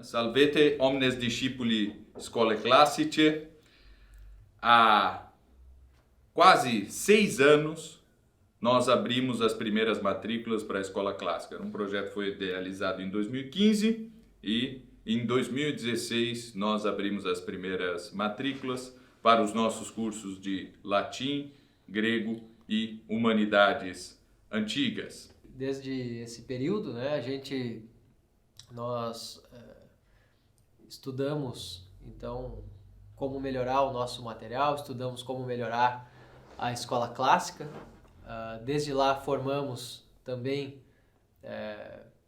Salvete omnes discipuli scholae classicae. Há quase 6 anos nós abrimos as primeiras matrículas para a escola clássica. Um projeto foi idealizado em 2015 e em 2016 nós abrimos as primeiras matrículas para os nossos cursos de latim, grego e humanidades antigas. Desde esse período, né, nós estudamos, então, como melhorar o nosso material, estudamos como melhorar a escola clássica. Desde lá formamos também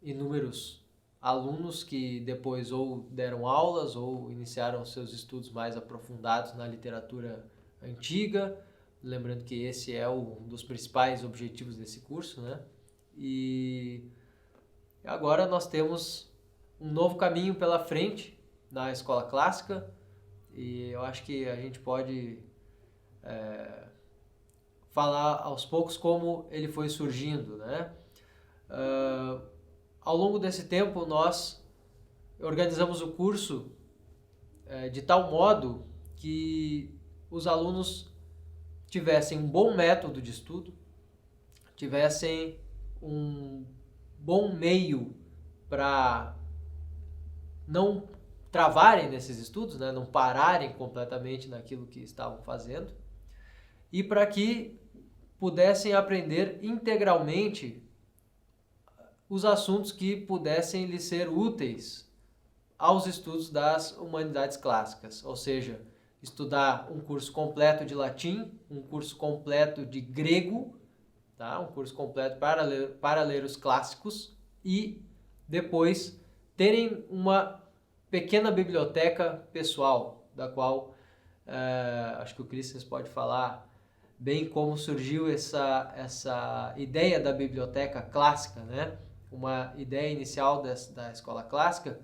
inúmeros alunos que depois ou deram aulas ou iniciaram seus estudos mais aprofundados na literatura antiga, lembrando que esse é um dos principais objetivos desse curso, né? E agora nós temos um novo caminho pela frente na escola clássica e eu acho que a gente pode falar aos poucos como ele foi surgindo, né? Ao longo desse tempo nós organizamos o curso de tal modo que os alunos tivessem um bom método de estudo, tivessem um bom meio para não travarem nesses estudos, né? Não pararem completamente naquilo que estavam fazendo, e para que pudessem aprender integralmente os assuntos que pudessem lhes ser úteis aos estudos das humanidades clássicas, ou seja, estudar um curso completo de latim, um curso completo de grego, tá? Um curso completo para ler os clássicos e depois terem uma pequena biblioteca pessoal, da qual acho que o Christian pode falar bem como surgiu essa ideia da biblioteca clássica, né? Uma ideia inicial da escola clássica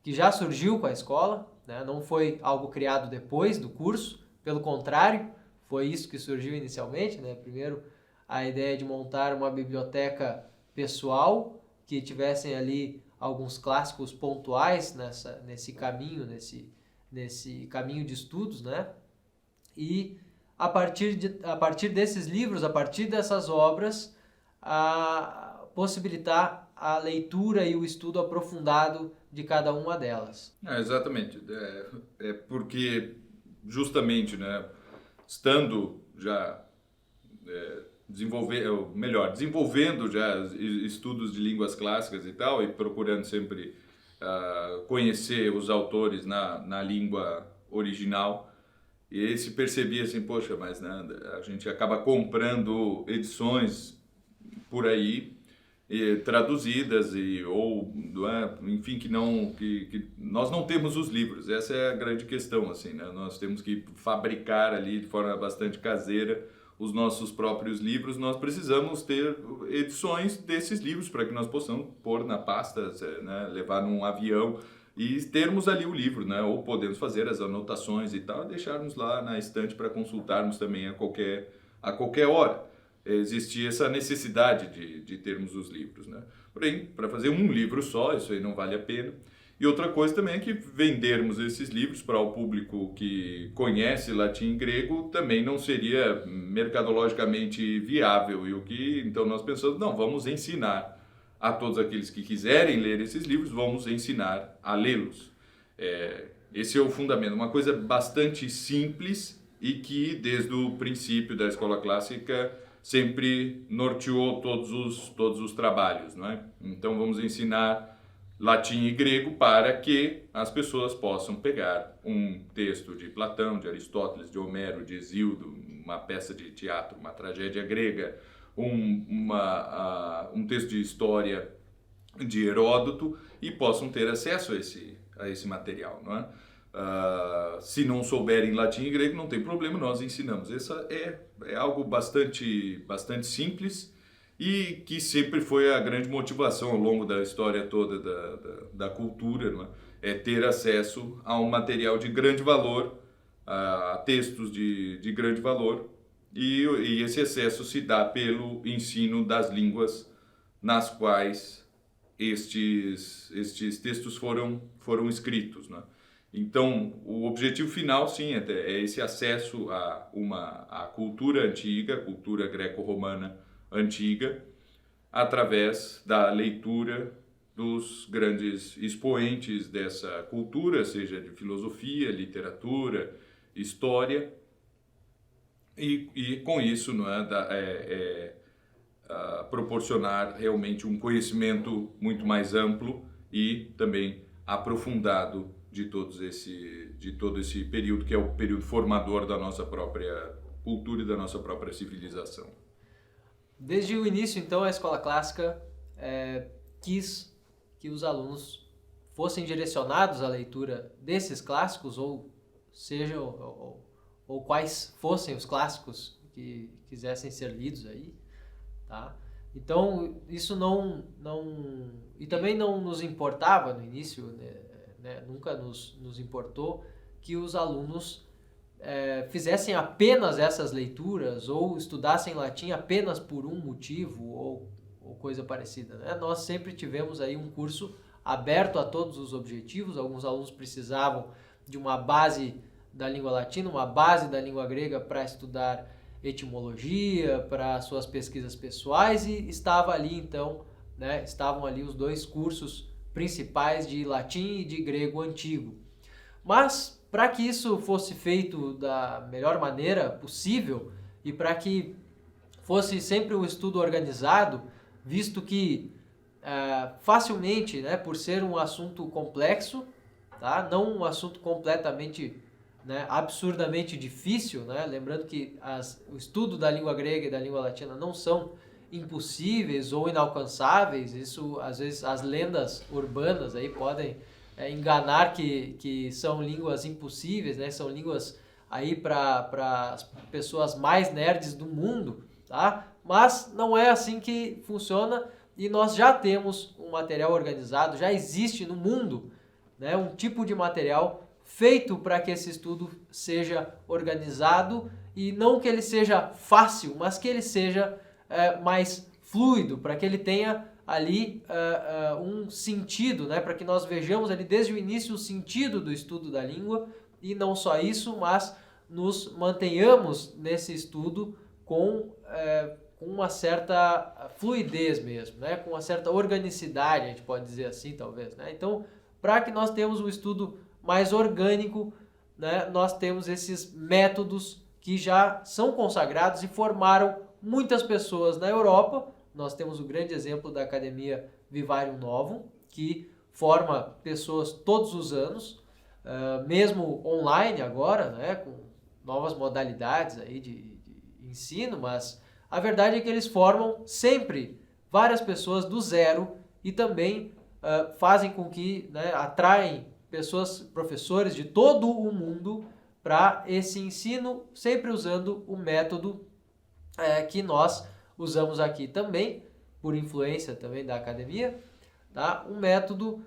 que já surgiu com a escola, né? Não foi algo criado depois do curso, pelo contrário, foi isso que surgiu inicialmente, né? Primeiro, a ideia de montar uma biblioteca pessoal que tivessem ali alguns clássicos pontuais nesse caminho, nesse caminho de estudos, né? E a partir desses livros, a partir dessas obras, possibilitar a leitura e o estudo aprofundado de cada uma delas. Exatamente. Porque justamente, né, estando já desenvolvendo já estudos de línguas clássicas e tal, e procurando sempre conhecer os autores na língua original, e se percebia assim, poxa, mas né, a gente acaba comprando edições por aí, traduzidas ou enfim, que nós não temos os livros. Essa é a grande questão, assim, né? Nós temos que fabricar ali de forma bastante caseira os nossos próprios livros. Nós precisamos ter edições desses livros para que nós possamos pôr na pasta, né? Levar num avião e termos ali o livro, né? Ou podemos fazer as anotações e tal, deixarmos lá na estante para consultarmos também a qualquer hora. Existia essa necessidade de termos os livros, né? Porém, para fazer um livro só, isso aí não vale a pena. E outra coisa também é que vendermos esses livros para o público que conhece latim e grego também não seria mercadologicamente viável. Então nós pensamos, não, vamos ensinar a todos aqueles que quiserem ler esses livros, vamos ensinar a lê-los. Esse é o fundamento, uma coisa bastante simples e que desde o princípio da escola clássica sempre norteou todos os trabalhos, não é? Então vamos ensinar latim e grego para que as pessoas possam pegar um texto de Platão, de Aristóteles, de Homero, de Hesíodo, uma peça de teatro, uma tragédia grega, um texto de história de Heródoto e possam ter acesso a esse material, não é? Se não souberem latim e grego, não tem problema, nós ensinamos. Essa é algo bastante simples e que sempre foi a grande motivação ao longo da história toda da cultura, não é? Ter acesso a um material de grande valor, a textos de grande valor, e esse acesso se dá pelo ensino das línguas nas quais estes textos foram escritos, né? Então, o objetivo final, sim, é esse acesso a cultura antiga, cultura greco-romana antiga, através da leitura dos grandes expoentes dessa cultura, seja de filosofia, literatura, história, e com isso, não é, proporcionar realmente um conhecimento muito mais amplo e também aprofundado de todo esse período, que é o período formador da nossa própria cultura e da nossa própria civilização. Desde o início, então, a escola clássica quis que os alunos fossem direcionados à leitura desses clássicos, ou quais fossem os clássicos que quisessem ser lidos aí, tá? Então, isso e também não nos importava no início, né? Nunca nos importou que os alunos fizessem apenas essas leituras ou estudassem latim apenas por um motivo ou coisa parecida, né? Nós sempre tivemos aí um curso aberto a todos os objetivos. Alguns alunos precisavam de uma base da língua latina, uma base da língua grega para estudar etimologia, para suas pesquisas pessoais, e estavam ali os dois cursos principais de latim e de grego antigo. Mas, para que isso fosse feito da melhor maneira possível e para que fosse sempre um estudo organizado, visto que facilmente, né, por ser um assunto complexo, tá? Não um assunto completamente, né, absurdamente difícil, né? Lembrando que o estudo da língua grega e da língua latina não são impossíveis ou inalcançáveis. Isso, às vezes, as lendas urbanas aí podem enganar que são línguas impossíveis, né? São línguas aí para as pessoas mais nerds do mundo, tá? Mas não é assim que funciona, e nós já temos um material organizado, já existe no mundo, né, um tipo de material feito para que esse estudo seja organizado, e não que ele seja fácil, mas que ele seja mais fluido, para que ele tenha ali um sentido, né, para que nós vejamos ali desde o início o sentido do estudo da língua, e não só isso, mas nos mantenhamos nesse estudo com uma certa fluidez mesmo, né? Com uma certa organicidade, a gente pode dizer assim, talvez, né? Então, para que nós tenhamos um estudo mais orgânico, né, nós temos esses métodos que já são consagrados e formaram muitas pessoas na Europa. Nós temos o grande exemplo da Academia Vivarium Novum, que forma pessoas todos os anos, mesmo online agora, né, com novas modalidades aí de ensino, mas a verdade é que eles formam sempre várias pessoas do zero, e também fazem com que, né, atraem professores de todo o mundo para esse ensino, sempre usando o método que nós usamos aqui também, por influência também da academia, tá? Um método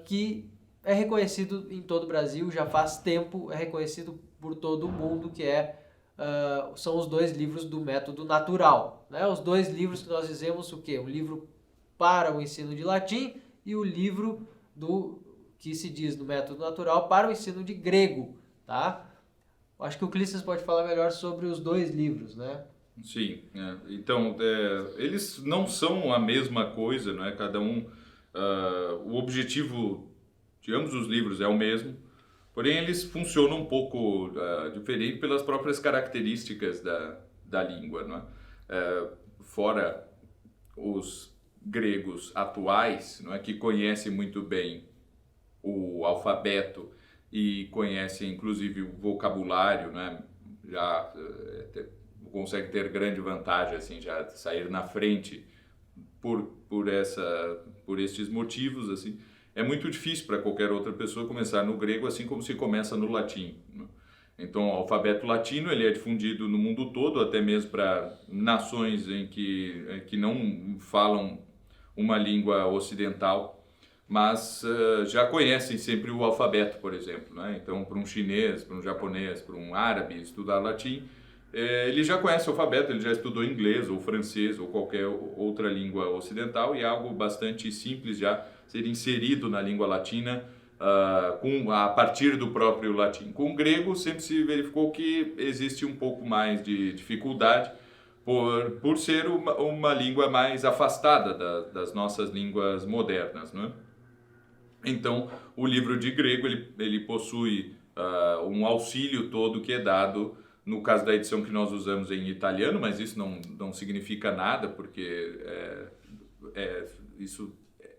que é reconhecido em todo o Brasil, já faz tempo, é reconhecido por todo o mundo, que são os dois livros do método natural, né? Os dois livros que nós dizemos o quê? Um livro para o ensino de latim e o livro que se diz do método natural para o ensino de grego, tá? Acho que o Clístenes pode falar melhor sobre os dois livros, né? Sim, então eles não são a mesma coisa, não é? Cada um, o objetivo de ambos os livros é o mesmo, porém eles funcionam um pouco diferente pelas próprias características da língua, não é? Fora os gregos atuais, não é, que conhecem muito bem o alfabeto e conhecem inclusive o vocabulário, né? Já consegue ter grande vantagem, assim, já sair na frente por estes motivos, assim. É muito difícil para qualquer outra pessoa começar no grego assim como se começa no latim, né? Então, o alfabeto latino ele é difundido no mundo todo, até mesmo para nações em que não falam uma língua ocidental, mas já conhecem sempre o alfabeto, por exemplo, né? Então, para um chinês, para um japonês, para um árabe estudar latim ele já conhece o alfabeto, ele já estudou inglês ou francês ou qualquer outra língua ocidental, e é algo bastante simples já ser inserido na língua latina a partir do próprio latim. Com o grego sempre se verificou que existe um pouco mais de dificuldade por ser uma língua mais afastada das nossas línguas modernas, né? Então, o livro de grego ele possui um auxílio todo que é dado no caso da edição que nós usamos em italiano, mas isso não significa nada, porque isso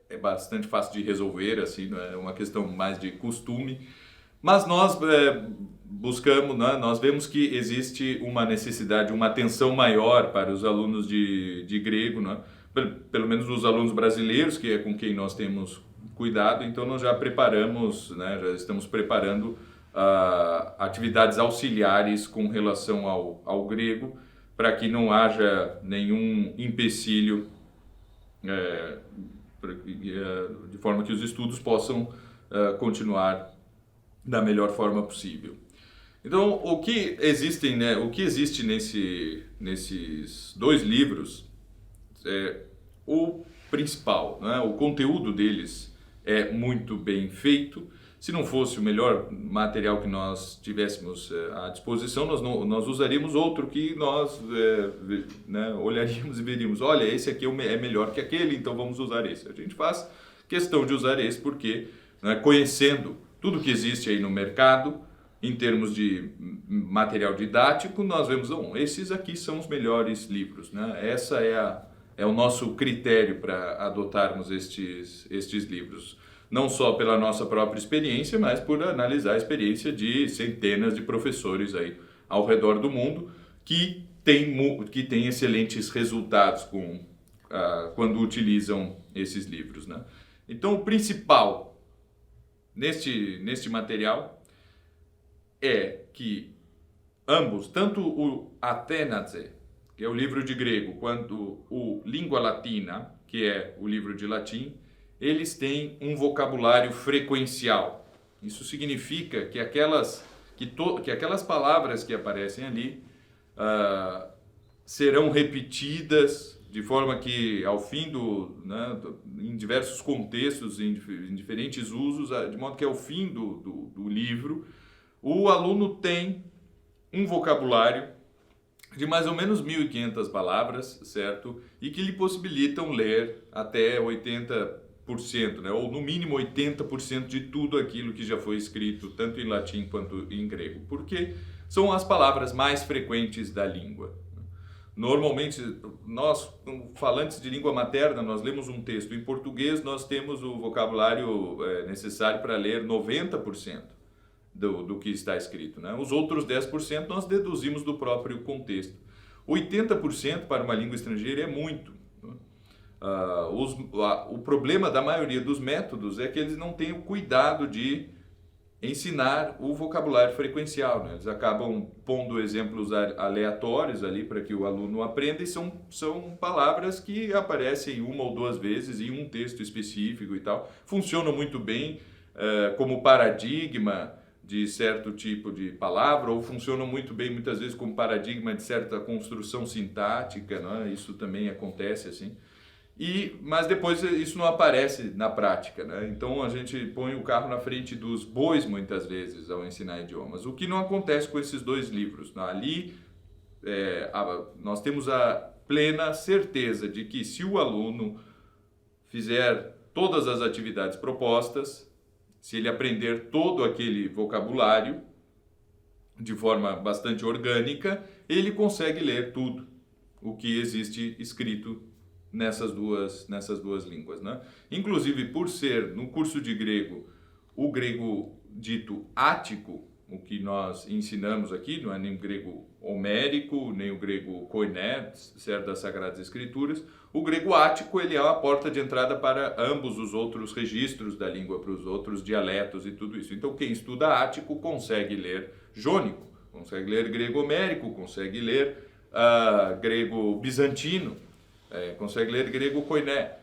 é bastante fácil de resolver, assim, não é uma questão mais de costume. Mas nós buscamos, né, nós vemos que existe uma necessidade, uma atenção maior para os alunos de grego, né? Pelo menos os alunos brasileiros, que é com quem nós temos cuidado, então nós já preparamos, né, já estamos preparando atividades auxiliares com relação ao grego, para que não haja nenhum empecilho, de forma que os estudos possam continuar da melhor forma possível. Então, o que existe nesses dois livros, o principal, né, o conteúdo deles é muito bem feito. Se não fosse o melhor material que nós tivéssemos à disposição, nós usaríamos outro que nós né, olharíamos e veríamos, olha, esse aqui é melhor que aquele, então vamos usar esse. A gente faz questão de usar esse porque, né, conhecendo tudo que existe aí no mercado, em termos de material didático, nós vemos, esses aqui são os melhores livros, né? Essa é o nosso critério para adotarmos estes livros. Não só pela nossa própria experiência, mas por analisar a experiência de centenas de professores aí ao redor do mundo que têm excelentes resultados quando utilizam esses livros, né? Então, o principal neste material é que ambos, tanto o Atenaze, que é o livro de grego, quanto o Língua Latina, que é o livro de latim, eles têm um vocabulário frequencial. Isso significa que aquelas palavras que aparecem ali serão repetidas de forma que, ao fim em diversos contextos, em diferentes usos, de modo que ao fim do livro, o aluno tem um vocabulário de mais ou menos 1.500 palavras, certo? E que lhe possibilitam ler até 80%, né? Ou no mínimo 80% de tudo aquilo que já foi escrito, tanto em latim quanto em grego, porque são as palavras mais frequentes da língua. Normalmente, nós, falantes de língua materna, nós lemos um texto em português, nós temos o vocabulário necessário para ler 90% do que está escrito, né? Os outros 10% nós deduzimos do próprio contexto. 80% para uma língua estrangeira é muito. O problema da maioria dos métodos é que eles não têm o cuidado de ensinar o vocabulário frequencial, né? Eles acabam pondo exemplos aleatórios ali para que o aluno aprenda, e são palavras que aparecem uma ou duas vezes em um texto específico e tal. Funcionam muito bem como paradigma de certo tipo de palavra, ou funcionam muito bem muitas vezes como paradigma de certa construção sintática, né? Isso também acontece assim. Mas depois isso não aparece na prática, né? Então a gente põe o carro na frente dos bois muitas vezes ao ensinar idiomas, o que não acontece com esses dois livros. Ali nós temos a plena certeza de que, se o aluno fizer todas as atividades propostas, se ele aprender todo aquele vocabulário de forma bastante orgânica, ele consegue ler tudo o que existe escrito nessas duas línguas, né? Inclusive, por ser, no curso de grego, o grego dito ático, o que nós ensinamos aqui, não é nem o grego homérico, nem o grego koiné, certo, das Sagradas Escrituras. O grego ático, ele é a porta de entrada para ambos os outros registros da língua, para os outros dialetos e tudo isso. Então, quem estuda ático consegue ler jônico, consegue ler grego homérico, consegue ler grego bizantino, consegue ler grego koiné.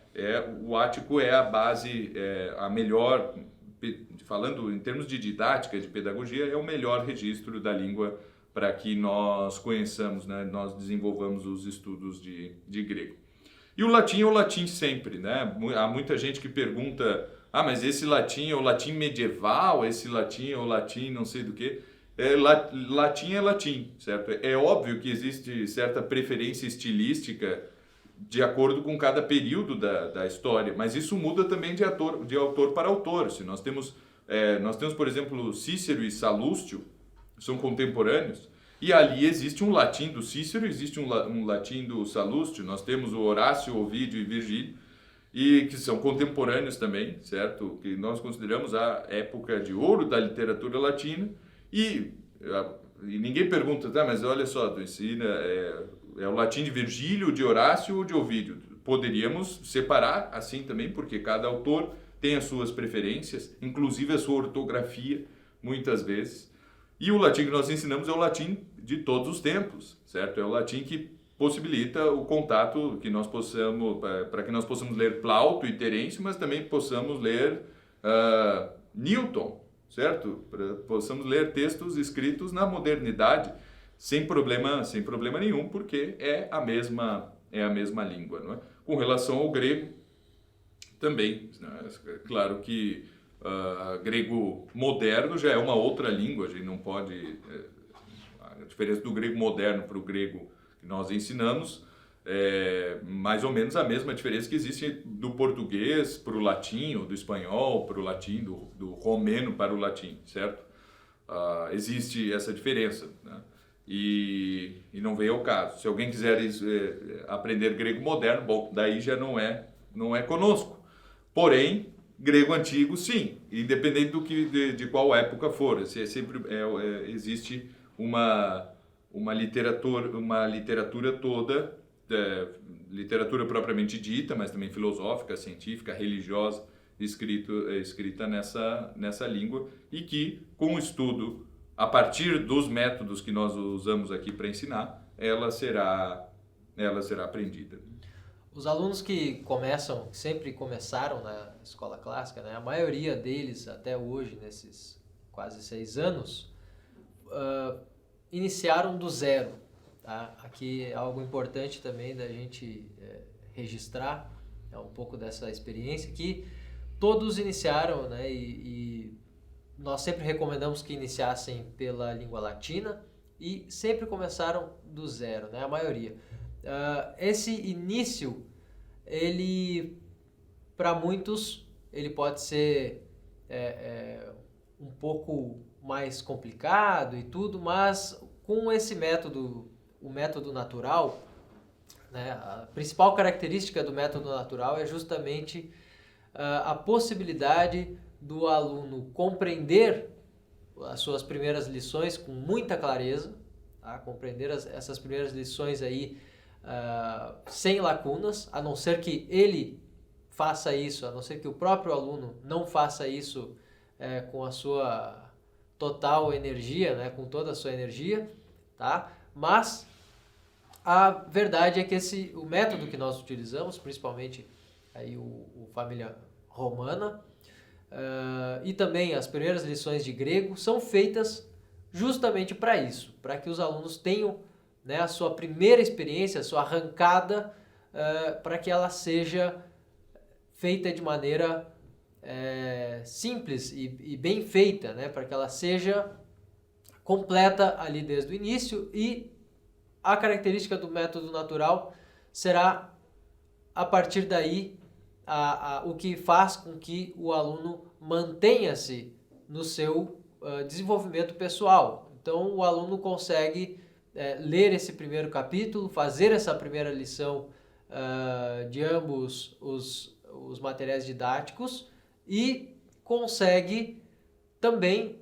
O ático é a base, a melhor, falando em termos de didática, de pedagogia, é o melhor registro da língua para que nós conheçamos, né, nós desenvolvamos os estudos de grego. E o latim é o latim sempre, né? Há muita gente que pergunta, mas esse latim é o latim medieval, esse latim é o latim não sei do que. Latim é latim, certo? É óbvio que existe certa preferência estilística de acordo com cada período da história, mas isso muda também de autor para autor. Se nós temos, por exemplo, Cícero e Salústio, são contemporâneos, e ali existe um latim do Cícero, existe um latim do Salústio, nós temos o Horácio, Ovídio e Virgílio, e que são contemporâneos também, certo? Que nós consideramos a época de ouro da literatura latina, e ninguém pergunta, tá, mas olha só, tu ensina, é o latim de Virgílio, de Horácio ou de Ovídio? Poderíamos separar assim também, porque cada autor tem as suas preferências, inclusive a sua ortografia, muitas vezes. E o latim que nós ensinamos é o latim de todos os tempos, certo? É o latim que possibilita o contato que nós possamos, para que nós possamos ler Plauto e Terêncio, mas também possamos ler Newton, certo? Possamos ler textos escritos na modernidade sem problema nenhum, porque é a mesma língua, não é? Com relação ao grego, também, né? Claro que grego moderno já é uma outra língua, a gente não pode... a diferença do grego moderno para o grego que nós ensinamos é mais ou menos a mesma diferença que existe do português para o latim, ou do espanhol para o latim, do romeno para o latim, certo? Existe essa diferença, né? E não veio ao caso. Se alguém quiser aprender grego moderno, bom, daí já não é conosco. Porém, grego antigo, sim, independente de qual época for. Sempre existe uma literatura toda, literatura propriamente dita, mas também filosófica, científica, religiosa, escrita nessa língua, e que, com o estudo, a partir dos métodos que nós usamos aqui para ensinar, ela será aprendida. Os alunos que sempre começaram na escola clássica, né, a maioria deles até hoje, nesses quase 6 anos, iniciaram do zero. Tá? Aqui é algo importante também da gente registrar um pouco dessa experiência, que todos iniciaram, né, e nós sempre recomendamos que iniciassem pela língua latina e sempre começaram do zero, né, a maioria. Esse início, ele, para muitos, ele pode ser um pouco mais complicado e tudo, mas com esse método, o método natural, né, a principal característica do método natural é justamente a possibilidade do aluno compreender as suas primeiras lições com muita clareza, tá? Compreender essas primeiras lições aí sem lacunas, a não ser que ele faça isso, a não ser que o próprio aluno não faça isso com a sua total energia, né, com toda a sua energia, tá? Mas a verdade é que o método que nós utilizamos, principalmente aí o Família Romana, e também as primeiras lições de grego, são feitas justamente para isso, para que os alunos tenham, né, a sua primeira experiência, a sua arrancada, para que ela seja feita de maneira simples e bem feita, né, para que ela seja completa ali desde o início. E a característica do método natural será, a partir daí, o que faz com que o aluno mantenha-se no seu desenvolvimento pessoal. Então, o aluno consegue ler esse primeiro capítulo, fazer essa primeira lição de ambos os materiais didáticos e consegue também,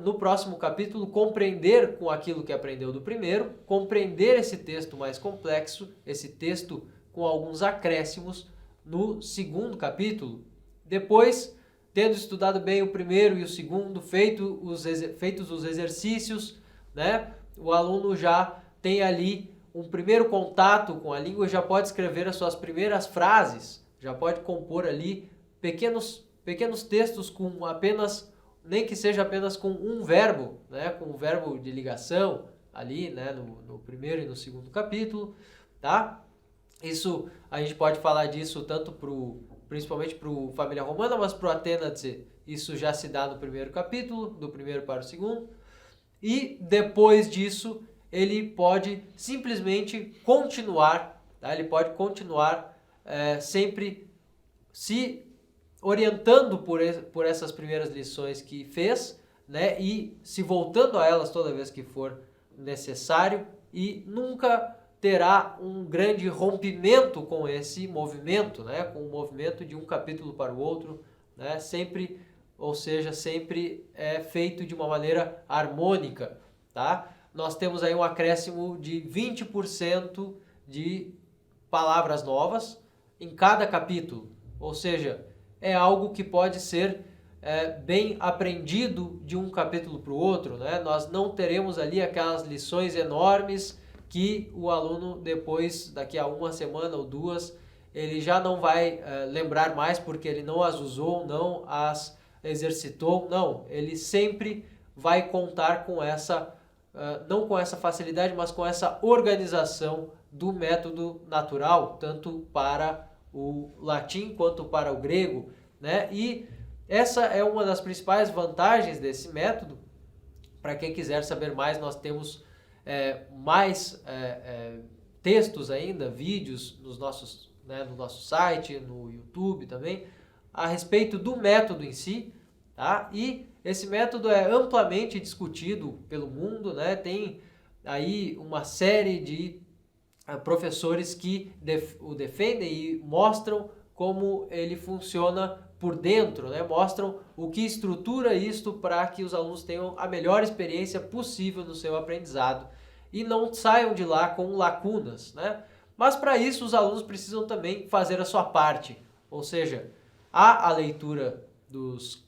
no próximo capítulo, compreender com aquilo que aprendeu do primeiro, compreender esse texto mais complexo, esse texto com alguns acréscimos no segundo capítulo. Depois, tendo estudado bem o primeiro e o segundo, feitos os exercícios, né, o aluno já tem ali um primeiro contato com a língua, já pode escrever as suas primeiras frases, já pode compor ali pequenos textos com apenas, nem que seja apenas com um verbo, né, com um verbo de ligação, ali, né, no primeiro e no segundo capítulo, tá? Isso, a gente pode falar disso tanto principalmente para o Família Romana, mas para o Atenas isso já se dá no primeiro capítulo, do primeiro para o segundo. E depois disso, ele pode simplesmente continuar, tá? Ele pode continuar sempre se orientando por essas primeiras lições que fez, né? E se voltando a elas toda vez que for necessário, e nunca terá um grande rompimento com esse movimento, né? Com o movimento de um capítulo para o outro, né? Sempre, ou seja, sempre é feito de uma maneira harmônica, tá? Nós temos aí um acréscimo de 20% de palavras novas em cada capítulo, ou seja, é algo que pode ser bem aprendido de um capítulo para o outro, né? Nós não teremos ali aquelas lições enormes que o aluno depois, daqui a uma semana ou duas, ele já não vai lembrar mais porque ele não as usou, não as exercitou, não. Ele sempre vai contar com essa, não com essa facilidade, mas com essa organização do método natural, tanto para o latim quanto para o grego, né? E essa é uma das principais vantagens desse método. Para quem quiser saber mais, nós temos mais textos ainda, vídeos no nosso site, no YouTube também, a respeito do método em si, tá? E esse método é amplamente discutido pelo mundo, né? Tem aí uma série de professores que o defendem e mostram como ele funciona por dentro, né? Mostram o que estrutura isto para que os alunos tenham a melhor experiência possível no seu aprendizado e não saiam de lá com lacunas, né? Mas para isso os alunos precisam também fazer a sua parte, ou seja, há a leitura dos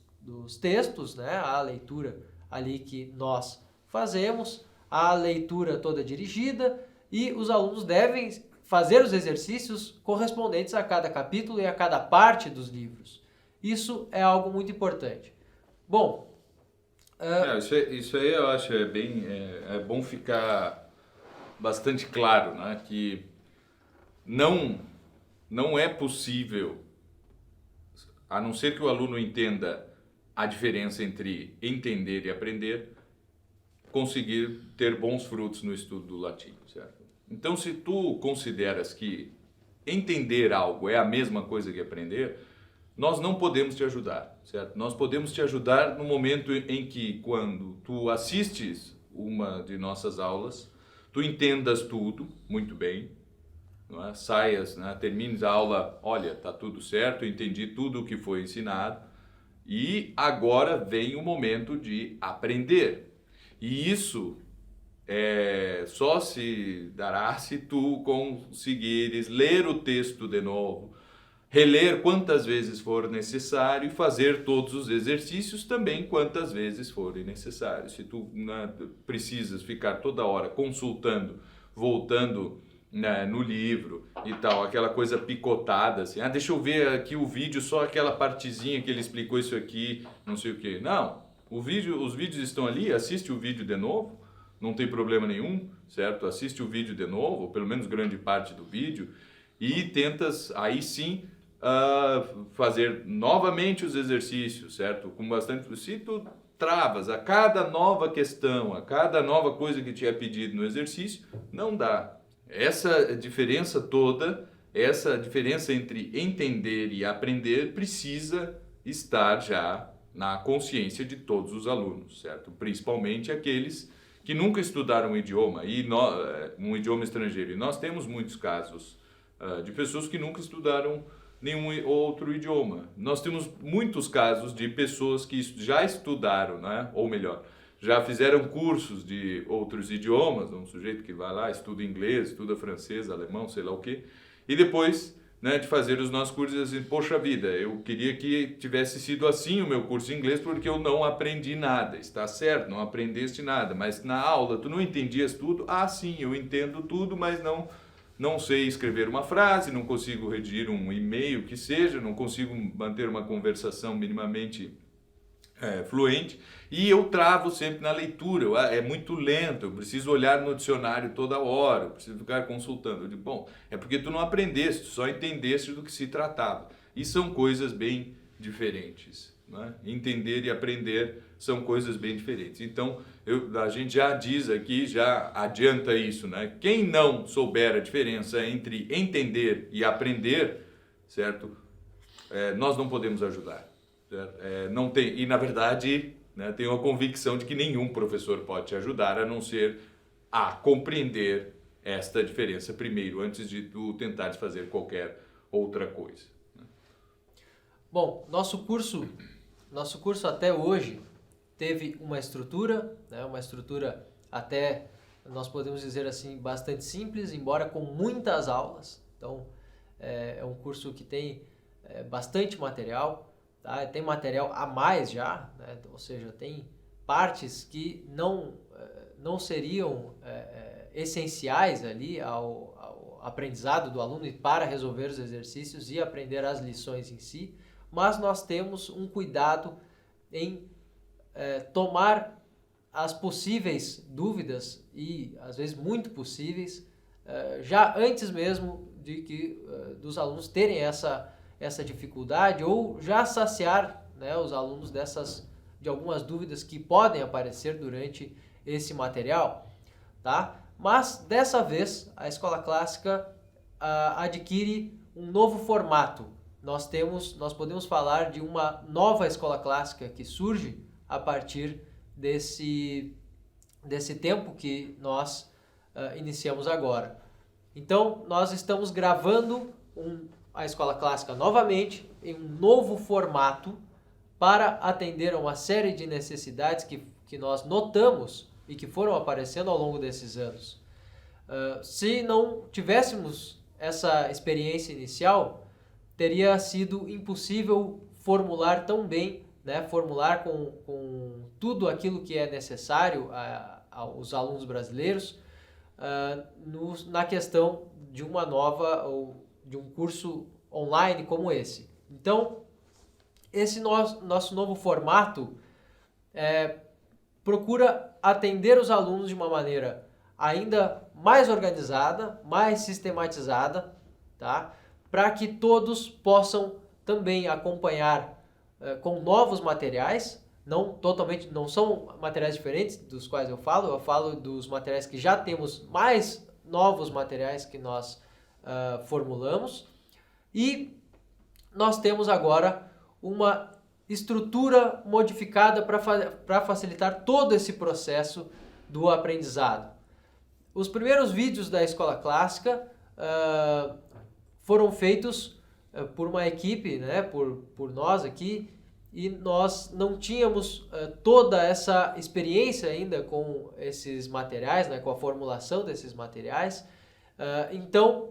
textos, né? Há a leitura ali que nós fazemos, há a leitura toda dirigida e os alunos devem fazer os exercícios correspondentes a cada capítulo e a cada parte dos livros. Isso é algo muito importante. Bom, isso aí eu acho é bom ficar bastante claro, né? Que não é possível, a não ser que o aluno entenda a diferença entre entender e aprender, conseguir ter bons frutos no estudo do latim, certo? Então, se tu consideras que entender algo é a mesma coisa que aprender, nós não podemos te ajudar, certo? Nós podemos te ajudar no momento em que, quando tu assistes uma de nossas aulas, tu entendas tudo muito bem, não é? Saias, né? Termines a aula, olha, tá tudo certo, eu entendi tudo o que foi ensinado e agora vem o momento de aprender. E isso só se dará se tu conseguires ler o texto de novo, reler quantas vezes for necessário e fazer todos os exercícios também quantas vezes forem necessários. Se tu precisas ficar toda hora consultando, voltando no livro e tal, aquela coisa picotada, assim, deixa eu ver aqui o vídeo, só aquela partezinha que ele explicou isso aqui, não sei o que. Não, os vídeos estão ali, assiste o vídeo de novo, não tem problema nenhum, certo? Assiste o vídeo de novo, ou pelo menos grande parte do vídeo, e tentas, aí sim, fazer novamente os exercícios, certo? Com bastante... Se tu travas a cada nova questão, a cada nova coisa que te é pedido no exercício, não dá. Essa diferença toda, essa diferença entre entender e aprender precisa estar já na consciência de todos os alunos, certo? Principalmente aqueles que nunca estudaram um idioma estrangeiro. E nós temos muitos casos de pessoas que nunca estudaram nenhum outro idioma. Nós temos muitos casos de pessoas que já estudaram, né? Ou melhor, já fizeram cursos de outros idiomas, um sujeito que vai lá, estuda inglês, estuda francês, alemão, sei lá o quê, e depois, né, de fazer os nossos cursos, assim, poxa vida, eu queria que tivesse sido assim o meu curso de inglês porque eu não aprendi nada. Está certo, não aprendeste nada, mas na aula tu não entendias tudo? Sim, eu entendo tudo, mas não sei escrever uma frase, não consigo redigir um e-mail que seja, não consigo manter uma conversação minimamente fluente, e eu travo sempre na leitura, é muito lento, eu preciso olhar no dicionário toda hora, eu preciso ficar consultando. Eu digo, bom, é porque tu não aprendeste, só entendeste do que se tratava. E são coisas bem diferentes, né? Entender e aprender são coisas bem diferentes. Então, a gente já diz aqui, já adianta isso, né? Quem não souber a diferença entre entender e aprender, certo? Nós não podemos ajudar. Não tem, e na verdade, né, tenho a convicção de que nenhum professor pode te ajudar a não ser a compreender esta diferença primeiro, antes de tu tentares fazer qualquer outra coisa. Né? Bom, nosso curso até hoje teve uma estrutura, né, uma estrutura até, nós podemos dizer assim, bastante simples, embora com muitas aulas. Então, é um curso que tem bastante material. Tá? Tem material a mais já, né? Ou seja, tem partes que não seriam essenciais ali ao aprendizado do aluno e para resolver os exercícios e aprender as lições em si, mas nós temos um cuidado em tomar as possíveis dúvidas, e às vezes muito possíveis, já antes mesmo dos alunos terem essa dificuldade, ou já saciar, né, os alunos de algumas dúvidas que podem aparecer durante esse material, tá? Mas dessa vez a Escola Clássica adquire um novo formato. Nós podemos falar de uma nova Escola Clássica que surge a partir desse tempo que nós iniciamos agora. Então nós estamos gravando a Escola Clássica novamente em um novo formato para atender a uma série de necessidades que nós notamos e que foram aparecendo ao longo desses anos. Se não tivéssemos essa experiência inicial, teria sido impossível formular tão bem, né, formular com tudo aquilo que é necessário aos alunos brasileiros na questão de uma nova ou de um curso online como esse. Então, esse nosso novo formato procura atender os alunos de uma maneira ainda mais organizada, mais sistematizada, tá? Para que todos possam também acompanhar com novos materiais, não são materiais diferentes dos quais eu falo dos materiais que já temos, mais novos materiais que nós formulamos, e nós temos agora uma estrutura modificada para facilitar todo esse processo do aprendizado. Os primeiros vídeos da Escola Clássica foram feitos por uma equipe, né, por nós aqui, e nós não tínhamos toda essa experiência ainda com esses materiais, né, com a formulação desses materiais. Então,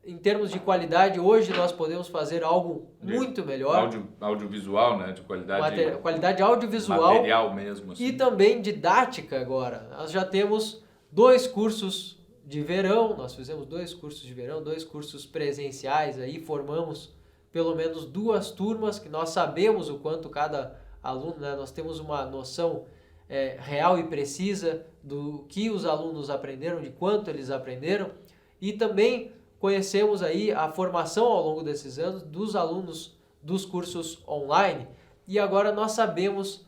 em termos de qualidade, hoje nós podemos fazer algo muito melhor. Audiovisual, né? De qualidade... Qualidade audiovisual. Material mesmo. Assim. E também didática agora. Nós já temos 2 cursos de verão, nós fizemos 2 cursos de verão, 2 cursos presenciais, aí formamos pelo menos 2 turmas que nós sabemos o quanto cada aluno, né? Nós temos uma noção real e precisa do que os alunos aprenderam, de quanto eles aprenderam, e também conhecemos aí a formação ao longo desses anos dos alunos dos cursos online, e agora nós sabemos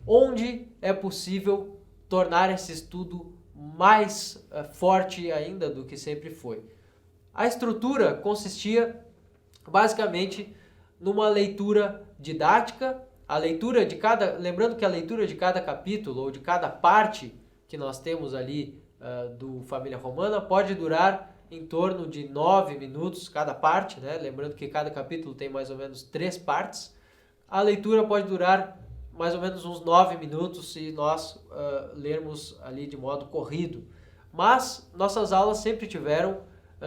onde é possível tornar esse estudo mais forte ainda do que sempre foi. A estrutura consistia basicamente numa leitura didática, lembrando que a leitura de cada capítulo ou de cada parte que nós temos ali do Família Romana pode durar em torno de 9 minutos cada parte, né? Lembrando que cada capítulo tem mais ou menos 3 partes. A leitura pode durar mais ou menos uns 9 minutos se nós lermos ali de modo corrido. Mas nossas aulas sempre tiveram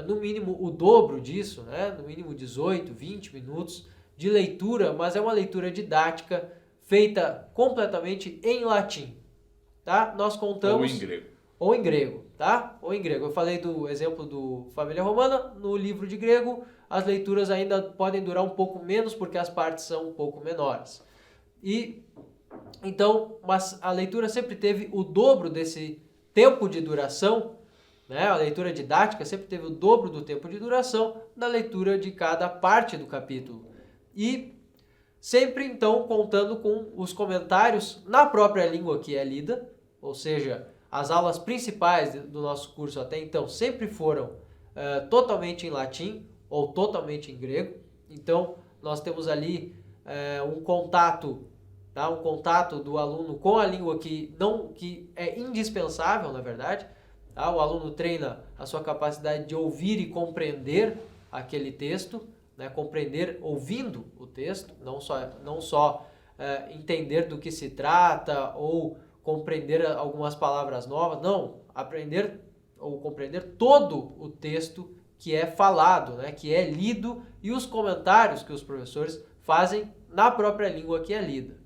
no mínimo o dobro disso, né? No mínimo 18, 20 minutos de leitura, mas é uma leitura didática feita completamente em latim. Tá? Nós contamos... Ou em grego, tá? Ou em grego. Eu falei do exemplo do Família Romana. No livro de grego, as leituras ainda podem durar um pouco menos, porque as partes são um pouco menores. E Então, mas a leitura sempre teve o dobro desse tempo de duração, né? A leitura didática sempre teve o dobro do tempo de duração da leitura de cada parte do capítulo. E sempre, então, contando com os comentários na própria língua que é lida, ou seja, as aulas principais do nosso curso até então sempre foram totalmente em latim ou totalmente em grego. Então, nós temos ali um contato, tá? Um contato do aluno com a língua que é indispensável, na verdade. Tá? O aluno treina a sua capacidade de ouvir e compreender aquele texto, né? Compreender ouvindo o texto, não só entender do que se trata ou compreender algumas palavras novas, não, aprender ou compreender todo o texto que é falado, né? Que é lido, e os comentários que os professores fazem na própria língua que é lida.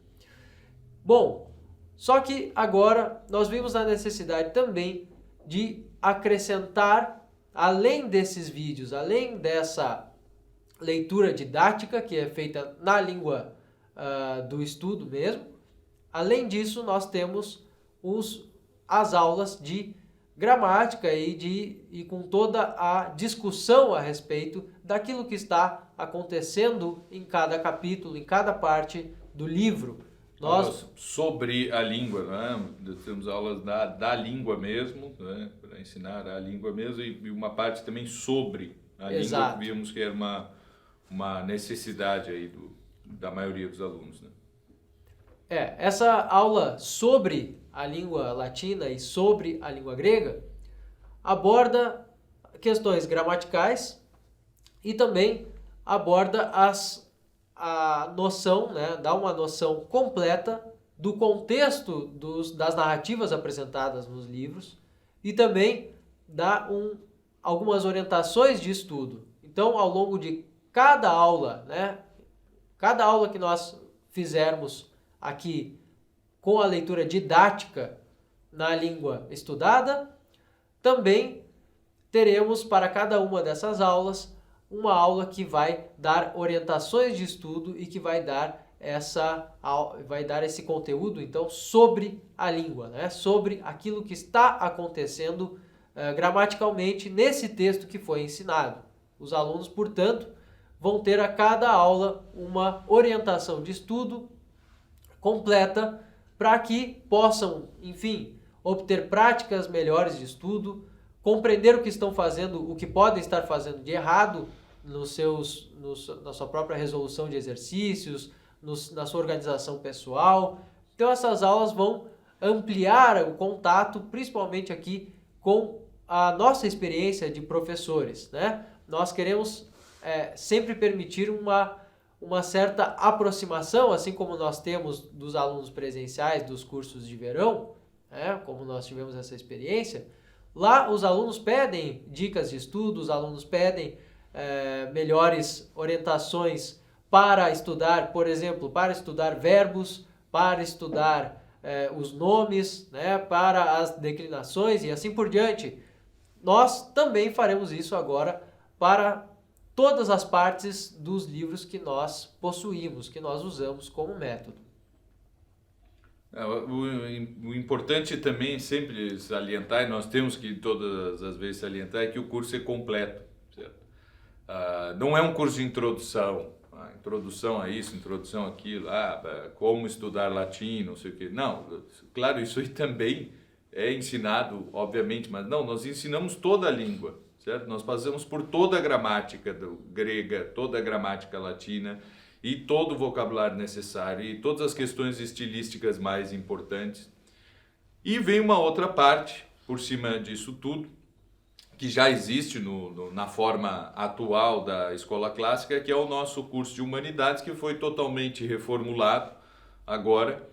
Bom, só que agora nós vimos a necessidade também de acrescentar, além desses vídeos, além dessa leitura didática que é feita na língua do estudo mesmo, além disso nós temos as aulas de gramática e com toda a discussão a respeito daquilo que está acontecendo em cada capítulo, em cada parte do livro. Nós sobre a língua, né? Temos aulas da língua mesmo, né? Para ensinar a língua mesmo, e uma parte também sobre a língua, que vimos que era uma necessidade aí da maioria dos alunos, né? Essa aula sobre a língua latina e sobre a língua grega aborda questões gramaticais e também aborda a noção, né, dá uma noção completa do contexto das narrativas apresentadas nos livros e também dá algumas orientações de estudo. Então, ao longo de cada aula, né, cada aula que nós fizermos aqui com a leitura didática na língua estudada, também teremos para cada uma dessas aulas uma aula que vai dar orientações de estudo e que vai dar esse conteúdo então sobre a língua, né? Sobre aquilo que está acontecendo gramaticalmente nesse texto que foi ensinado. Os alunos, portanto, vão ter a cada aula uma orientação de estudo completa para que possam, enfim, obter práticas melhores de estudo, compreender o que estão fazendo, o que podem estar fazendo de errado na sua própria resolução de exercícios, na sua organização pessoal. Então essas aulas vão ampliar o contato, principalmente aqui com a nossa experiência de professores, né? Nós queremos sempre permitir uma certa aproximação, assim como nós temos dos alunos presenciais dos cursos de verão, né? Como nós tivemos essa experiência. Lá os alunos pedem dicas de estudo, os alunos pedem melhores orientações para estudar, por exemplo, para estudar verbos, para estudar os nomes, né, para as declinações e assim por diante. Nós também faremos isso agora para todas as partes dos livros que nós possuímos, que nós usamos como método. O importante também sempre salientar, e nós temos que todas as vezes salientar, é que o curso é completo, certo? Não é um curso de introdução, introdução a isso, introdução àquilo, como estudar latim, não sei o quê. Não, claro, isso aí também é ensinado, obviamente, mas não, nós ensinamos toda a língua, certo? Nós passamos por toda a gramática grega, toda a gramática latina, e todo o vocabulário necessário, e todas as questões estilísticas mais importantes. E vem uma outra parte, por cima disso tudo, que já existe na forma atual da escola clássica, que é o nosso curso de Humanidades, que foi totalmente reformulado agora,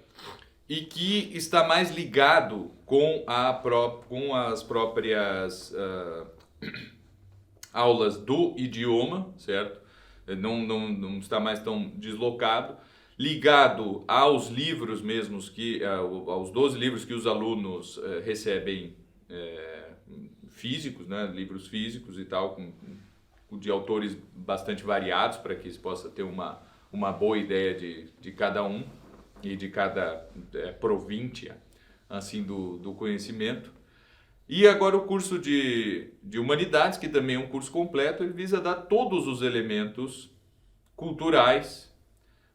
e que está mais ligado com as próprias aulas do idioma, certo? Não está mais tão deslocado, ligado aos livros mesmos, aos 12 livros que os alunos recebem físicos, né? Livros físicos e tal, de autores bastante variados, para que se possa ter uma boa ideia de cada um. e de cada província assim do conhecimento. E agora o curso de Humanidades, que também é um curso completo, ele visa dar todos os elementos culturais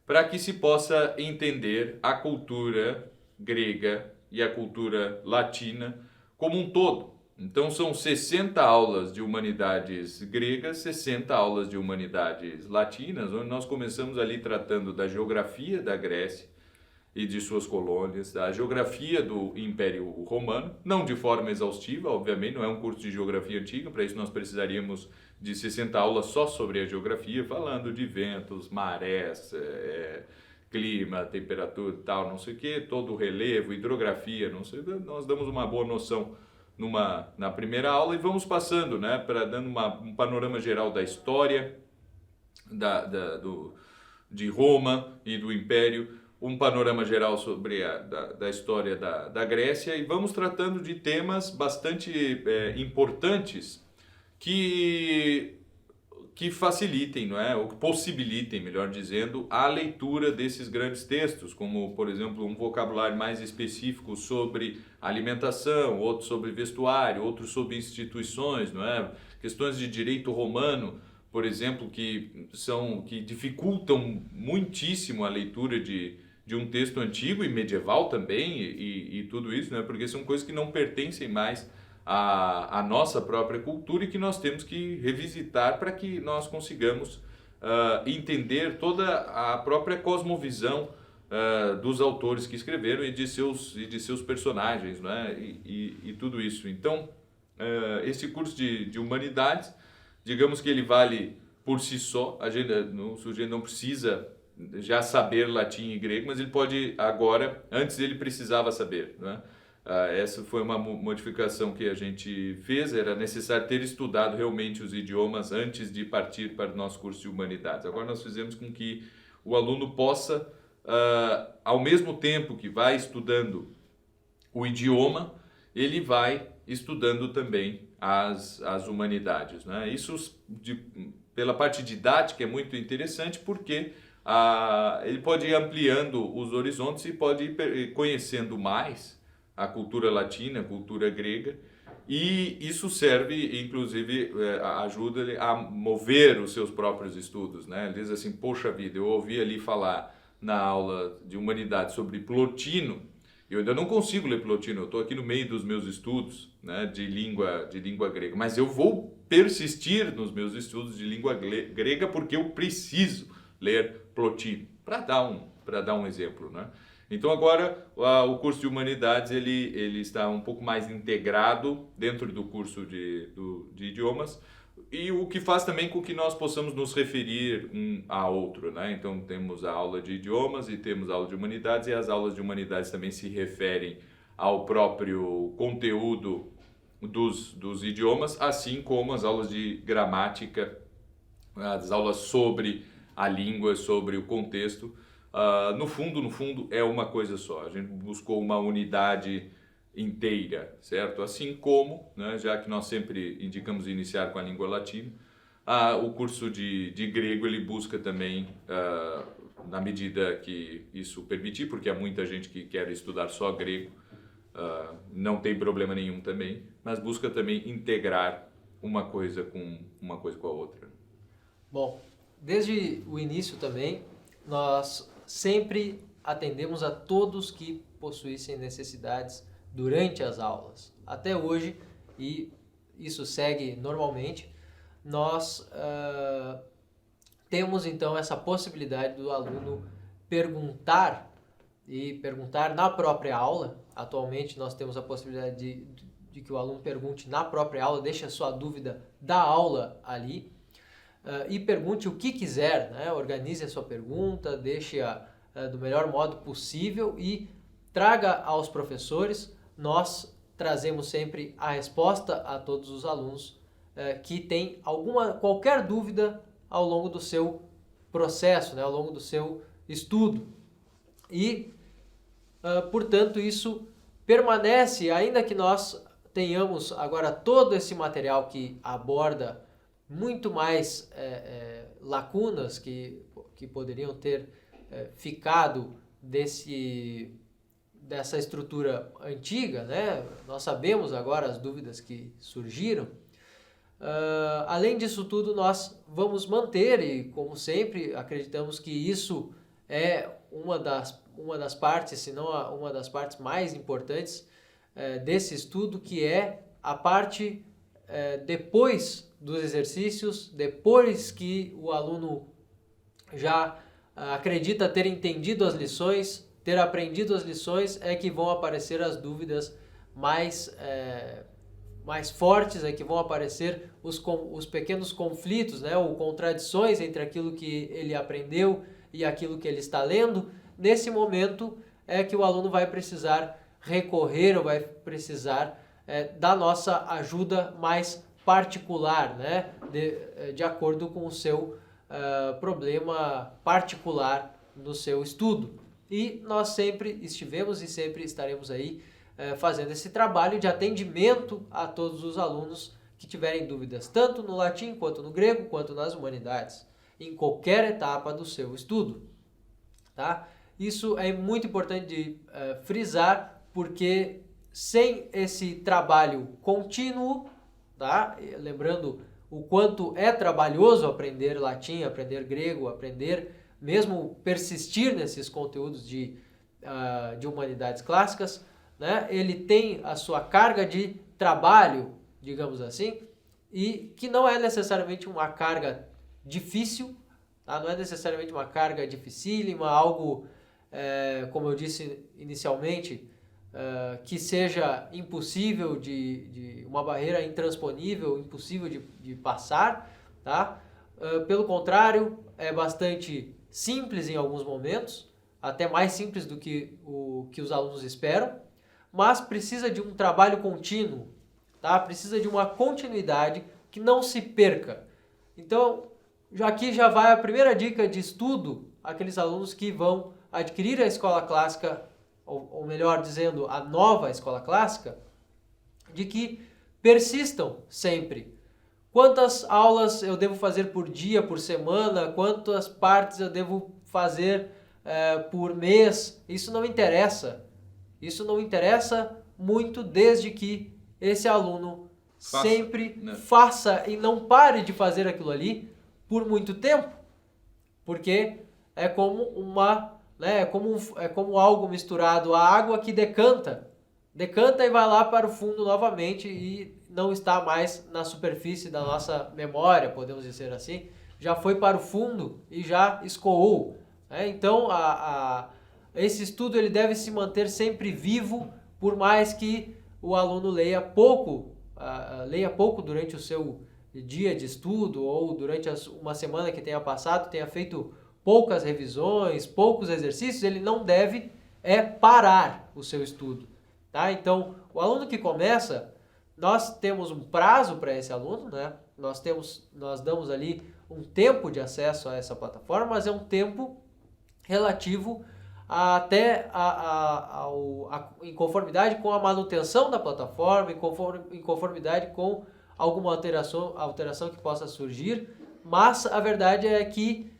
para que se possa entender a cultura grega e a cultura latina como um todo. Então são 60 aulas de humanidades gregas, 60 aulas de humanidades latinas, onde nós começamos ali tratando da geografia da Grécia e de suas colônias, da geografia do Império Romano, não de forma exaustiva, obviamente, não é um curso de geografia antiga, para isso nós precisaríamos de 60 aulas só sobre a geografia, falando de ventos, marés, clima, temperatura e tal, não sei o que, todo o relevo, hidrografia, não sei, nós damos uma boa noção na primeira aula e vamos passando, né, dando um panorama geral da história de Roma e do Império, um panorama geral sobre da história da Grécia e vamos tratando de temas bastante importantes que facilitem, não é? Ou que possibilitem, melhor dizendo, a leitura desses grandes textos, como, por exemplo, um vocabulário mais específico sobre alimentação, outro sobre vestuário, outro sobre instituições, não é? Questões de direito romano, por exemplo, que dificultam muitíssimo a leitura de um texto antigo e medieval também e tudo isso, né? Porque são coisas que não pertencem mais à nossa própria cultura e que nós temos que revisitar para que nós consigamos entender toda a própria cosmovisão dos autores que escreveram e de seus personagens, né? E tudo isso. Então, esse curso de Humanidades, digamos que ele vale por si só, o sujeito não precisa já saber latim e grego, mas ele pode agora, antes ele precisava saber, né? Essa foi uma modificação que a gente fez, era necessário ter estudado realmente os idiomas antes de partir para o nosso curso de Humanidades. Agora nós fizemos com que o aluno possa, ao mesmo tempo que vai estudando o idioma, ele vai estudando também as humanidades, né? Isso pela parte didática é muito interessante porque ele pode ir ampliando os horizontes e pode ir conhecendo mais a cultura latina, a cultura grega, e isso serve, inclusive, ajuda ele a mover os seus próprios estudos, né? Ele diz assim, poxa vida, eu ouvi ali falar na aula de humanidade sobre Plotino, eu ainda não consigo ler Plotino, eu estou aqui no meio dos meus estudos, né, de língua grega, mas eu vou persistir nos meus estudos de língua grega porque eu preciso ler Plotino, para dar um exemplo, né? Então agora o curso de Humanidades ele está um pouco mais integrado dentro do curso de idiomas e o que faz também com que nós possamos nos referir um a outro, né? Então temos a aula de idiomas e temos a aula de Humanidades e as aulas de Humanidades também se referem ao próprio conteúdo dos idiomas, assim como as aulas de gramática, as aulas sobre a língua, sobre o contexto. No fundo, é uma coisa só. A gente buscou uma unidade inteira, certo? Assim como, né, já que nós sempre indicamos iniciar com a língua latina, o curso de grego ele busca também, na medida que isso permitir, porque há muita gente que quer estudar só grego, não tem problema nenhum também, mas busca também integrar uma coisa com a outra. Bom, desde o início também, nós sempre atendemos a todos que possuíssem necessidades durante as aulas. Até hoje, e isso segue normalmente, nós temos então essa possibilidade do aluno perguntar na própria aula. Atualmente nós temos a possibilidade de que o aluno pergunte na própria aula, deixe a sua dúvida da aula ali. E pergunte o que quiser, né? Organize a sua pergunta, deixe-a do melhor modo possível e traga aos professores. Nós trazemos sempre a resposta a todos os alunos que têm qualquer dúvida ao longo do seu processo, né? Ao longo do seu estudo. E, portanto, isso permanece, ainda que nós tenhamos agora todo esse material que aborda muito mais lacunas que poderiam ter ficado dessa estrutura antiga, né? Nós sabemos agora as dúvidas que surgiram. Além disso tudo, nós vamos manter, e como sempre, acreditamos que isso é uma das partes, se não uma das partes mais importantes desse estudo, que é a parte depois dos exercícios, depois que o aluno já acredita ter entendido as lições, ter aprendido as lições, é que vão aparecer as dúvidas mais fortes, é que vão aparecer os pequenos conflitos, né, ou contradições entre aquilo que ele aprendeu e aquilo que ele está lendo. Nesse momento é que o aluno vai precisar recorrer ou vai precisar da nossa ajuda mais particular, né, de acordo com o seu problema particular no seu estudo. E nós sempre estivemos e sempre estaremos aí fazendo esse trabalho de atendimento a todos os alunos que tiverem dúvidas, tanto no latim, quanto no grego, quanto nas humanidades, em qualquer etapa do seu estudo. Tá? Isso é muito importante de frisar, porque sem esse trabalho contínuo, tá? Lembrando o quanto é trabalhoso aprender latim, aprender grego, aprender, mesmo persistir nesses conteúdos de humanidades clássicas, né? Ele tem a sua carga de trabalho, digamos assim, e que não é necessariamente uma carga difícil, tá? Não é necessariamente uma carga dificílima, algo, como eu disse inicialmente, que seja impossível de uma barreira intransponível, impossível de passar, tá? Pelo contrário, é bastante simples em alguns momentos, até mais simples do que os alunos esperam, mas precisa de um trabalho contínuo, tá? Precisa de uma continuidade que não se perca. Então, aqui já vai a primeira dica de estudo àqueles alunos que vão adquirir a escola clássica, ou melhor dizendo, a nova escola clássica, de que persistam sempre. Quantas aulas eu devo fazer por dia, por semana? Quantas partes eu devo fazer por mês? Isso não interessa. Isso não interessa muito, desde que esse aluno sempre faça e não pare de fazer aquilo ali por muito tempo. Porque é como é como algo misturado à água que decanta e vai lá para o fundo novamente e não está mais na superfície da nossa memória, podemos dizer assim, já foi para o fundo e já escoou. Então, esse estudo ele deve se manter sempre vivo, por mais que o aluno leia pouco durante o seu dia de estudo ou durante uma semana que tenha passado, tenha feito poucas revisões, poucos exercícios, ele não deve parar o seu estudo. Tá? Então, o aluno que começa, nós temos um prazo para esse aluno, né? Nós damos ali um tempo de acesso a essa plataforma, mas é um tempo relativo até em conformidade com a manutenção da plataforma, em conformidade com alguma alteração que possa surgir, mas a verdade é que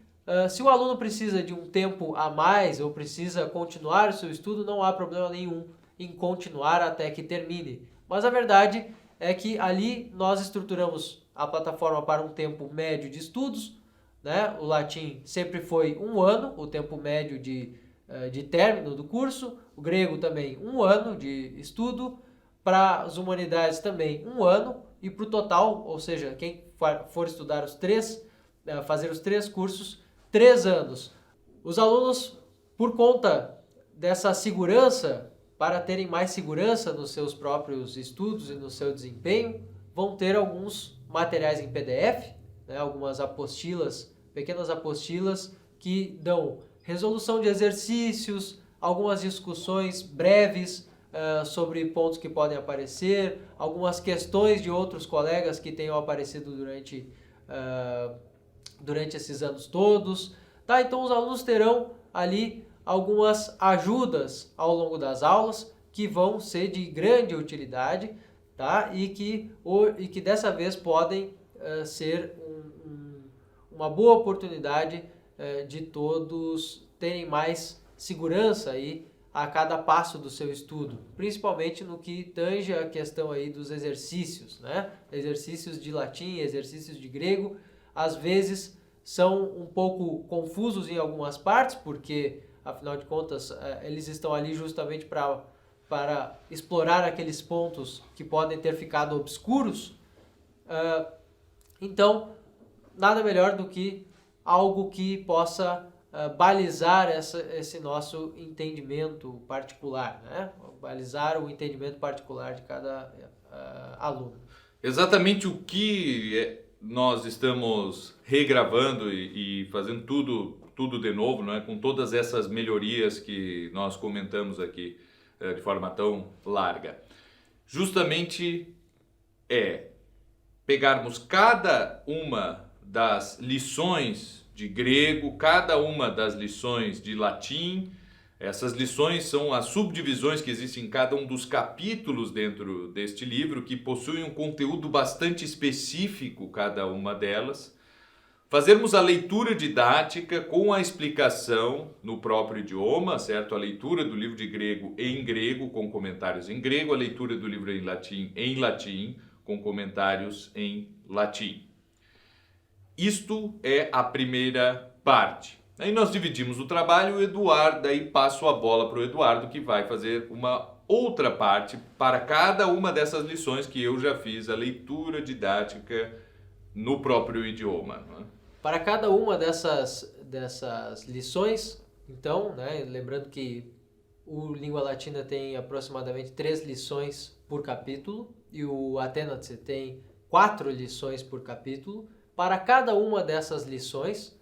se o aluno precisa de um tempo a mais ou precisa continuar o seu estudo, não há problema nenhum em continuar até que termine. Mas a verdade é que ali nós estruturamos a plataforma para um tempo médio de estudos, né? O latim sempre foi 1 ano, o tempo médio de término do curso, o grego também 1 ano de estudo, para as humanidades também 1 ano, e para o total, ou seja, quem for estudar fazer os 3 cursos, 3 anos. Os alunos, por conta dessa segurança, para terem mais segurança nos seus próprios estudos e no seu desempenho, vão ter alguns materiais em PDF, né, algumas apostilas, pequenas apostilas que dão resolução de exercícios, algumas discussões breves sobre pontos que podem aparecer, algumas questões de outros colegas que tenham aparecido durante esses anos todos. Tá? Então os alunos terão ali algumas ajudas ao longo das aulas que vão ser de grande utilidade, tá? E que dessa vez podem ser uma boa oportunidade de todos terem mais segurança aí a cada passo do seu estudo, principalmente no que tange a questão aí dos exercícios, né? Exercícios de latim, exercícios de grego, às vezes são um pouco confusos em algumas partes, porque, afinal de contas, eles estão ali justamente para explorar aqueles pontos que podem ter ficado obscuros. Então, nada melhor do que algo que possa balizar esse nosso entendimento particular, né? Balizar o entendimento particular de cada aluno. Exatamente o que nós estamos regravando e fazendo tudo de novo, né? Com todas essas melhorias que nós comentamos aqui de forma tão larga. Justamente pegarmos cada uma das lições de grego, cada uma das lições de latim. Essas lições são as subdivisões que existem em cada um dos capítulos dentro deste livro, que possuem um conteúdo bastante específico, cada uma delas. Fazermos a leitura didática com a explicação no próprio idioma, certo? A leitura do livro de grego em grego, com comentários em grego, a leitura do livro em latim, com comentários em latim. Isto é a primeira parte. Aí nós dividimos o trabalho, o Eduardo, daí passo a bola para o Eduardo, que vai fazer uma outra parte para cada uma dessas lições que eu já fiz, a leitura didática no próprio idioma. Né? Para cada uma dessas lições, então, né, lembrando que o Língua Latina tem aproximadamente 3 lições por capítulo e o Atenace tem 4 lições por capítulo. Para cada uma dessas lições,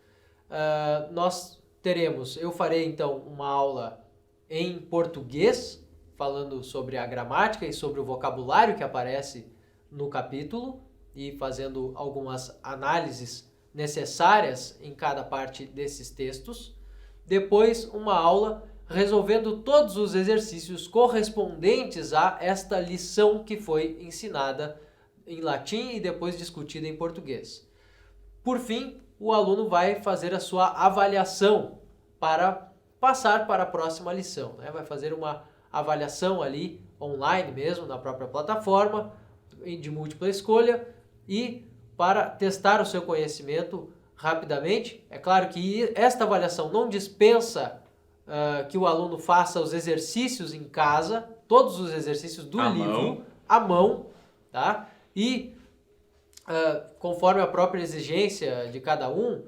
eu farei então uma aula em português, falando sobre a gramática e sobre o vocabulário que aparece no capítulo e fazendo algumas análises necessárias em cada parte desses textos. Depois, uma aula resolvendo todos os exercícios correspondentes a esta lição que foi ensinada em latim e depois discutida em português. Por fim, o aluno vai fazer a sua avaliação para passar para a próxima lição, né? Vai fazer uma avaliação ali online mesmo, na própria plataforma, de múltipla escolha, e para testar o seu conhecimento rapidamente. É claro que esta avaliação não dispensa que o aluno faça os exercícios em casa, todos os exercícios do livro, à mão, tá? E conforme a própria exigência de cada um,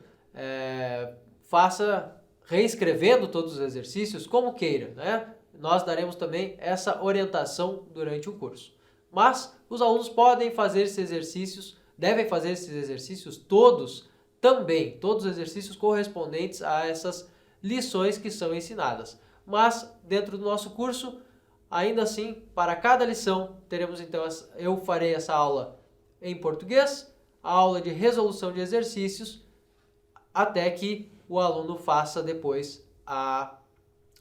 faça reescrevendo todos os exercícios como queira, né? Nós daremos também essa orientação durante o curso. Mas os alunos podem fazer esses exercícios, devem fazer esses exercícios todos também, todos os exercícios correspondentes a essas lições que são ensinadas. Mas dentro do nosso curso, ainda assim, para cada lição, teremos então, eu farei essa aula em português, a aula de resolução de exercícios, até que o aluno faça depois a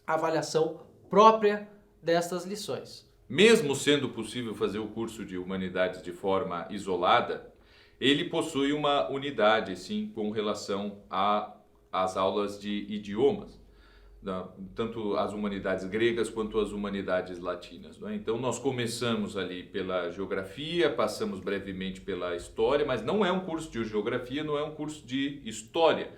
avaliação própria destas lições. Mesmo sendo possível fazer o curso de Humanidades de forma isolada, ele possui uma unidade, sim, com relação às aulas de idiomas. Tanto as humanidades gregas quanto as humanidades latinas. Não é? Então nós começamos ali pela geografia, passamos brevemente pela história, mas não é um curso de geografia, não é um curso de história,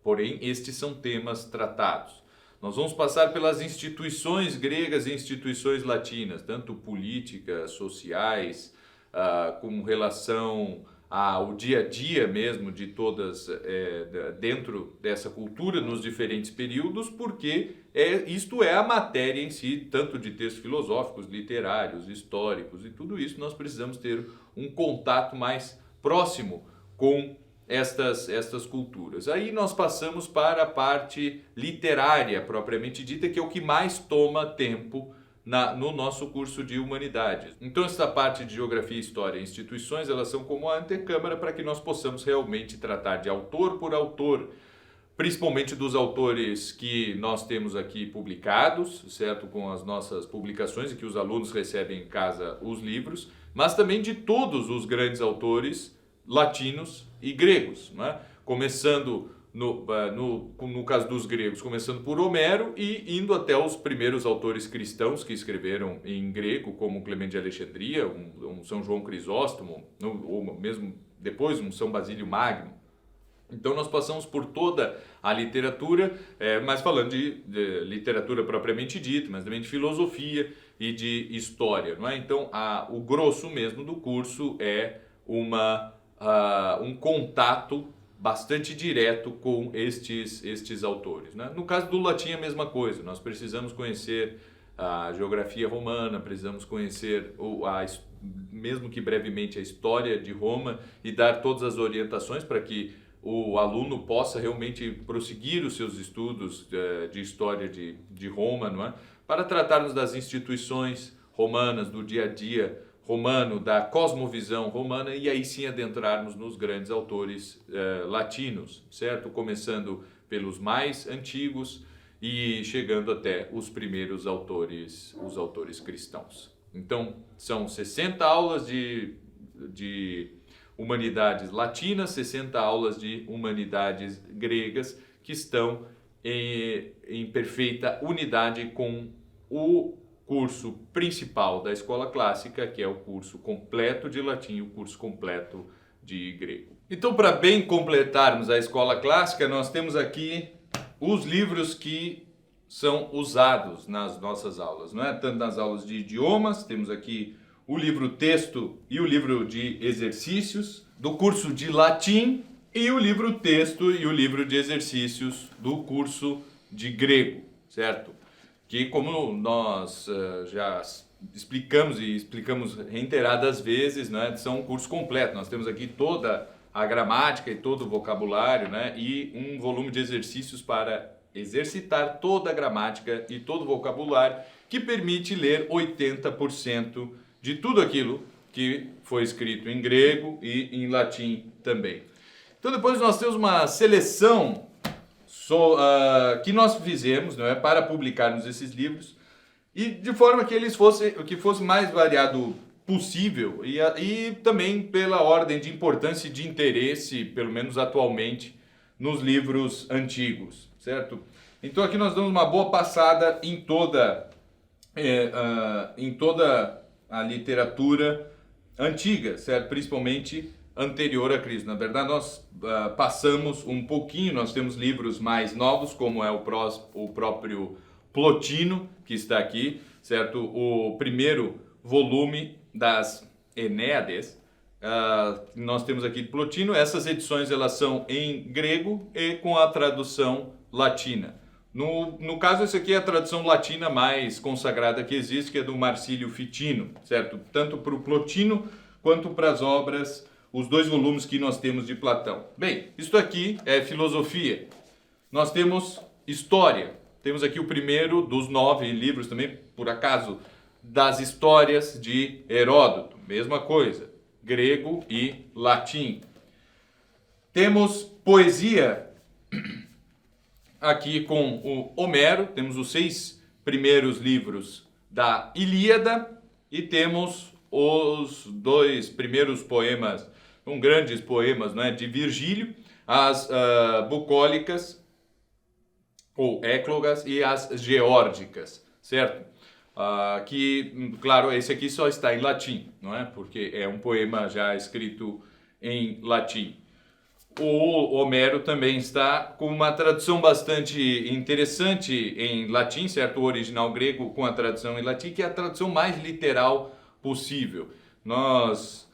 porém estes são temas tratados. Nós vamos passar pelas instituições gregas e instituições latinas, tanto políticas, sociais, com relação ao dia a dia mesmo de todas, dentro dessa cultura, nos diferentes períodos, porque isto é a matéria em si, tanto de textos filosóficos, literários, históricos e tudo isso, nós precisamos ter um contato mais próximo com estas culturas. Aí nós passamos para a parte literária, propriamente dita, que é o que mais toma tempo no nosso curso de Humanidades. Então essa parte de Geografia, História e Instituições, elas são como a antecâmara para que nós possamos realmente tratar de autor por autor, principalmente dos autores que nós temos aqui publicados, certo? Com as nossas publicações e que os alunos recebem em casa os livros, mas também de todos os grandes autores latinos e gregos, né? Começando no caso dos gregos, começando por Homero e indo até os primeiros autores cristãos que escreveram em grego, como Clemente de Alexandria, um São João Crisóstomo, ou mesmo depois um São Basílio Magno. Então nós passamos por toda a literatura, mas falando de literatura propriamente dita, mas também de filosofia e de história, não é? Então o grosso mesmo do curso é um contato bastante direto com estes autores, né? No caso do latim é a mesma coisa, nós precisamos conhecer a geografia romana, precisamos conhecer, mesmo que brevemente, a história de Roma e dar todas as orientações para que o aluno possa realmente prosseguir os seus estudos de história de Roma, não é? Para tratarmos das instituições romanas, do dia a dia romano, da cosmovisão romana e aí sim adentrarmos nos grandes autores latinos, certo? Começando pelos mais antigos e chegando até os primeiros autores, os autores cristãos. Então, são 60 aulas de humanidades latinas, 60 aulas de humanidades gregas, que estão em perfeita unidade com o curso principal da escola clássica, que é o curso completo de latim e o curso completo de grego. Então, para bem completarmos a escola clássica, nós temos aqui os livros que são usados nas nossas aulas, não é? Tanto nas aulas de idiomas, temos aqui o livro texto e o livro de exercícios do curso de latim e o livro texto e o livro de exercícios do curso de grego, certo? Que, como nós já explicamos reiteradas vezes, né, são um curso completo. Nós temos aqui toda a gramática e todo o vocabulário, né, e um volume de exercícios para exercitar toda a gramática e todo o vocabulário, que permite ler 80% de tudo aquilo que foi escrito em grego e em latim também. Então depois nós temos uma seleção que nós fizemos, não é, para publicarmos esses livros e de forma que eles fosse mais variado possível e também pela ordem de importância e de interesse, pelo menos atualmente, nos livros antigos, certo? Então aqui nós damos uma boa passada em toda a literatura antiga, certo? Principalmente anterior a Cristo. Na verdade, nós passamos um pouquinho, nós temos livros mais novos, como é o próprio Plotino, que está aqui, certo? O primeiro volume das Enéades, nós temos aqui Plotino. Essas edições elas são em grego e com a tradução latina. No caso, essa aqui é a tradução latina mais consagrada que existe, que é do Marcílio Fitino, certo? Tanto para o Plotino quanto para as obras, os dois volumes que nós temos de Platão. Bem, isto aqui é filosofia. Nós temos história. Temos aqui o primeiro dos 9 livros também, por acaso, das histórias de Heródoto. Mesma coisa, grego e latim. Temos poesia aqui com o Homero, temos os 6 primeiros livros da Ilíada e temos os 2 primeiros poemas, grandes poemas, né, de Virgílio, as bucólicas ou éclogas e as geórgicas, certo? Que, claro, esse aqui só está em latim, não é? Porque é um poema já escrito em latim. O Homero também está com uma tradução bastante interessante em latim, certo? O original grego com a tradução em latim, que é a tradução mais literal possível. Nós,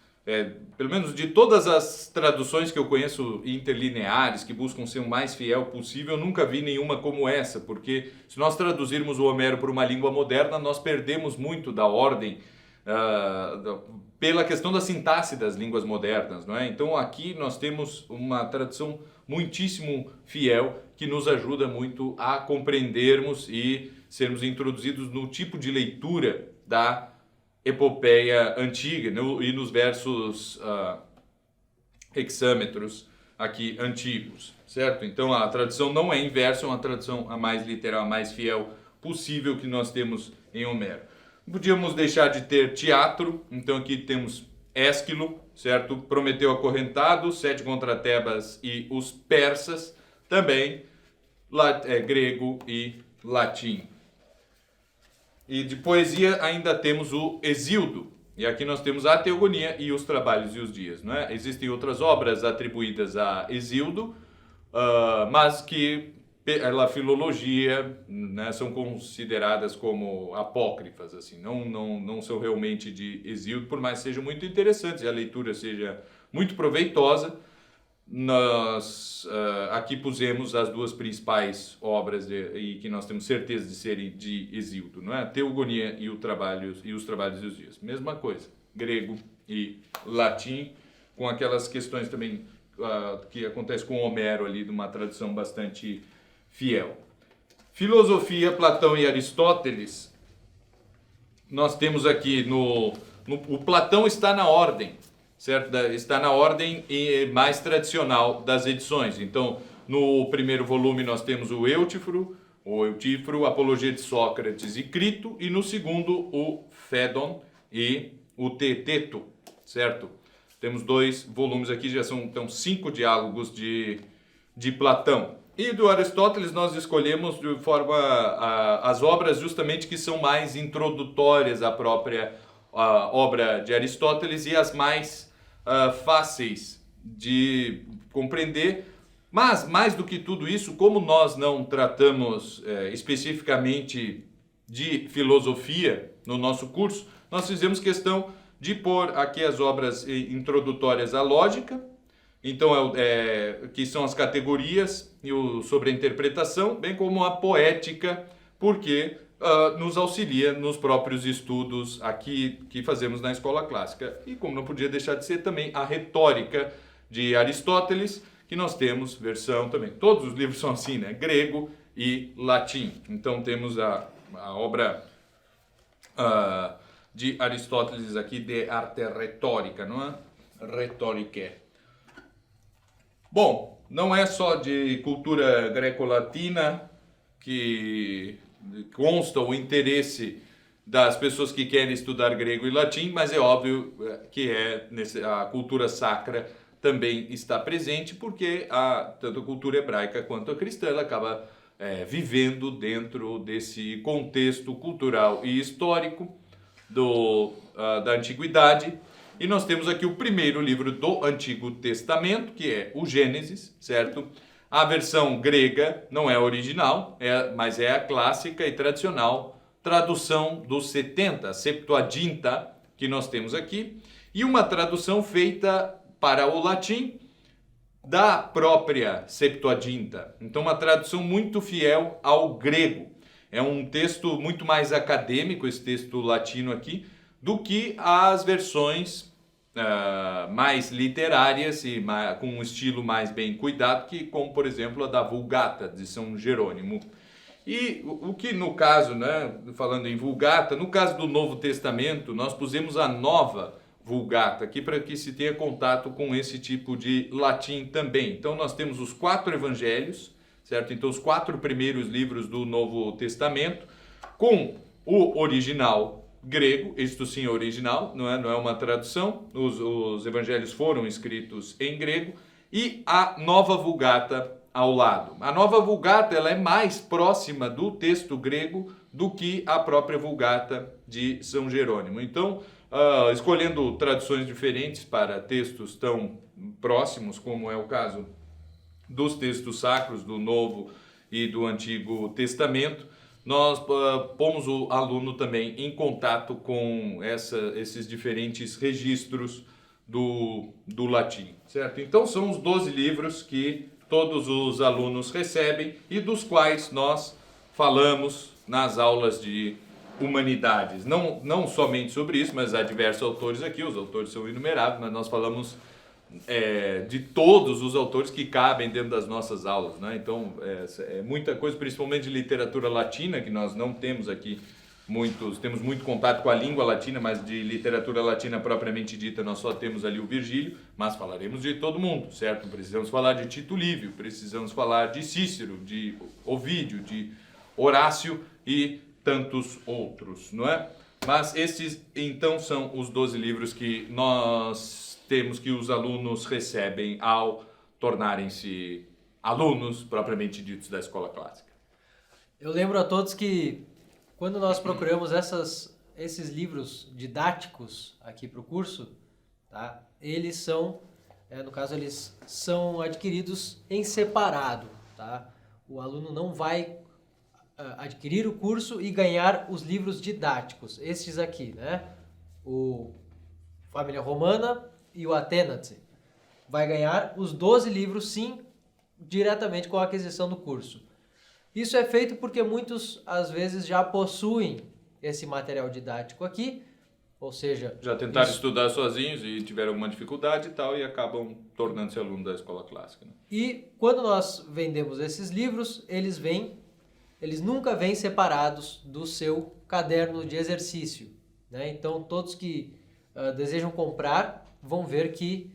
pelo menos de todas as traduções que eu conheço interlineares, que buscam ser o mais fiel possível, eu nunca vi nenhuma como essa, porque se nós traduzirmos o Homero para uma língua moderna, nós perdemos muito da ordem, pela questão da sintaxe das línguas modernas, não é? Então aqui nós temos uma tradução muitíssimo fiel que nos ajuda muito a compreendermos e sermos introduzidos no tipo de leitura da epopeia antiga e nos versos hexâmetros aqui antigos, certo? Então a tradução não é em verso, é uma tradução a mais literal, a mais fiel possível que nós temos em Homero. Podíamos deixar de ter teatro, então aqui temos Ésquilo, certo? Prometeu acorrentado, 7 contra Tebas e os persas, também grego e latim. E de poesia ainda temos o Hesíodo. E aqui nós temos a Teogonia e os Trabalhos e os Dias. Não é? Existem outras obras atribuídas a Hesíodo, mas que pela filologia, né, são consideradas como apócrifas, assim, não são realmente de Hesíodo, por mais que sejam muito interessantes e a leitura seja muito proveitosa. Nós aqui pusemos as duas principais obras e que nós temos certeza de serem de Hesíodo, não é? A Teogonia e os Trabalhos e os Dias. Mesma coisa, grego e latim, com aquelas questões também que acontece com Homero ali, de uma tradução bastante fiel. Filosofia, Platão e Aristóteles. Nós temos aqui o Platão está na ordem, certo? Está na ordem mais tradicional das edições. Então, no primeiro volume nós temos o Eutífro, Apologia de Sócrates e Crito, e no segundo o Fédon e o Teeteto, certo? Temos 2 volumes aqui, já são então 5 diálogos de Platão. E do Aristóteles nós escolhemos de forma as obras justamente que são mais introdutórias à própria obra de Aristóteles e as mais fáceis de compreender. Mas, mais do que tudo isso, como nós não tratamos especificamente de filosofia no nosso curso, nós fizemos questão de pôr aqui as obras introdutórias à lógica, então que são as categorias e sobre a interpretação, bem como a poética, porque nos auxilia nos próprios estudos aqui que fazemos na escola clássica. E como não podia deixar de ser também a retórica de Aristóteles, que nós temos versão também. Todos os livros são assim, né? Grego e latim. Então temos a obra de Aristóteles aqui, de arte retórica, não é? Retórica. Bom, não é só de cultura greco-latina que consta o interesse das pessoas que querem estudar grego e latim, mas é óbvio que a cultura sacra também está presente, porque tanto a cultura hebraica quanto a cristã ela acaba vivendo dentro desse contexto cultural e histórico da antiguidade. E nós temos aqui o primeiro livro do Antigo Testamento, que é o Gênesis, certo? A versão grega não é a original, mas é a clássica e tradicional tradução dos 70, Septuaginta, que nós temos aqui, e uma tradução feita para o latim da própria Septuaginta. Então, uma tradução muito fiel ao grego. É um texto muito mais acadêmico, esse texto latino aqui, do que as versões mais literárias e com um estilo mais bem cuidado, como, por exemplo, a da Vulgata, de São Jerônimo. E o que no caso, né, falando em Vulgata, no caso do Novo Testamento, nós pusemos a nova Vulgata aqui para que se tenha contato com esse tipo de latim também. Então nós temos os 4 evangelhos, certo? Então os 4 primeiros livros do Novo Testamento, com o original grego, isto sim é original, não é uma tradução, os evangelhos foram escritos em grego, e a nova Vulgata ao lado. A nova Vulgata ela é mais próxima do texto grego do que a própria Vulgata de São Jerônimo. Então, escolhendo traduções diferentes para textos tão próximos, como é o caso dos textos sacros do Novo e do Antigo Testamento, nós pomos o aluno também em contato com esses diferentes registros do latim, certo? Então são os 12 livros que todos os alunos recebem e dos quais nós falamos nas aulas de humanidades. Não somente sobre isso, mas há diversos autores aqui, os autores são inumeráveis, mas nós falamos de todos os autores que cabem dentro das nossas aulas, né? Então, é muita coisa, principalmente de literatura latina, que nós não temos aqui temos muito contato com a língua latina, mas de literatura latina propriamente dita nós só temos ali o Virgílio, mas falaremos de todo mundo, certo? Precisamos falar de Tito Livio, precisamos falar de Cícero, de Ovídio, de Horácio e tantos outros, não é? Mas esses, então, são os 12 livros que nós temos, que os alunos recebem ao tornarem-se alunos propriamente ditos da escola clássica. Eu lembro a todos que quando nós procuramos esses livros didáticos aqui para o curso, tá? Eles são, no caso, eles são adquiridos em separado, tá? O aluno não vai adquirir o curso e ganhar os livros didáticos, estes aqui, né? O Família Romana e o Atenace. Vai ganhar os 12 livros, sim, diretamente com a aquisição do curso. Isso é feito porque muitos, às vezes, já possuem esse material didático aqui, ou seja... Já tentaram estudar sozinhos e tiveram alguma dificuldade e tal, e acabam tornando-se aluno da escola clássica. Né? E quando nós vendemos esses livros, eles nunca vêm separados do seu caderno de exercício. Né? Então, todos que desejam comprar vão ver que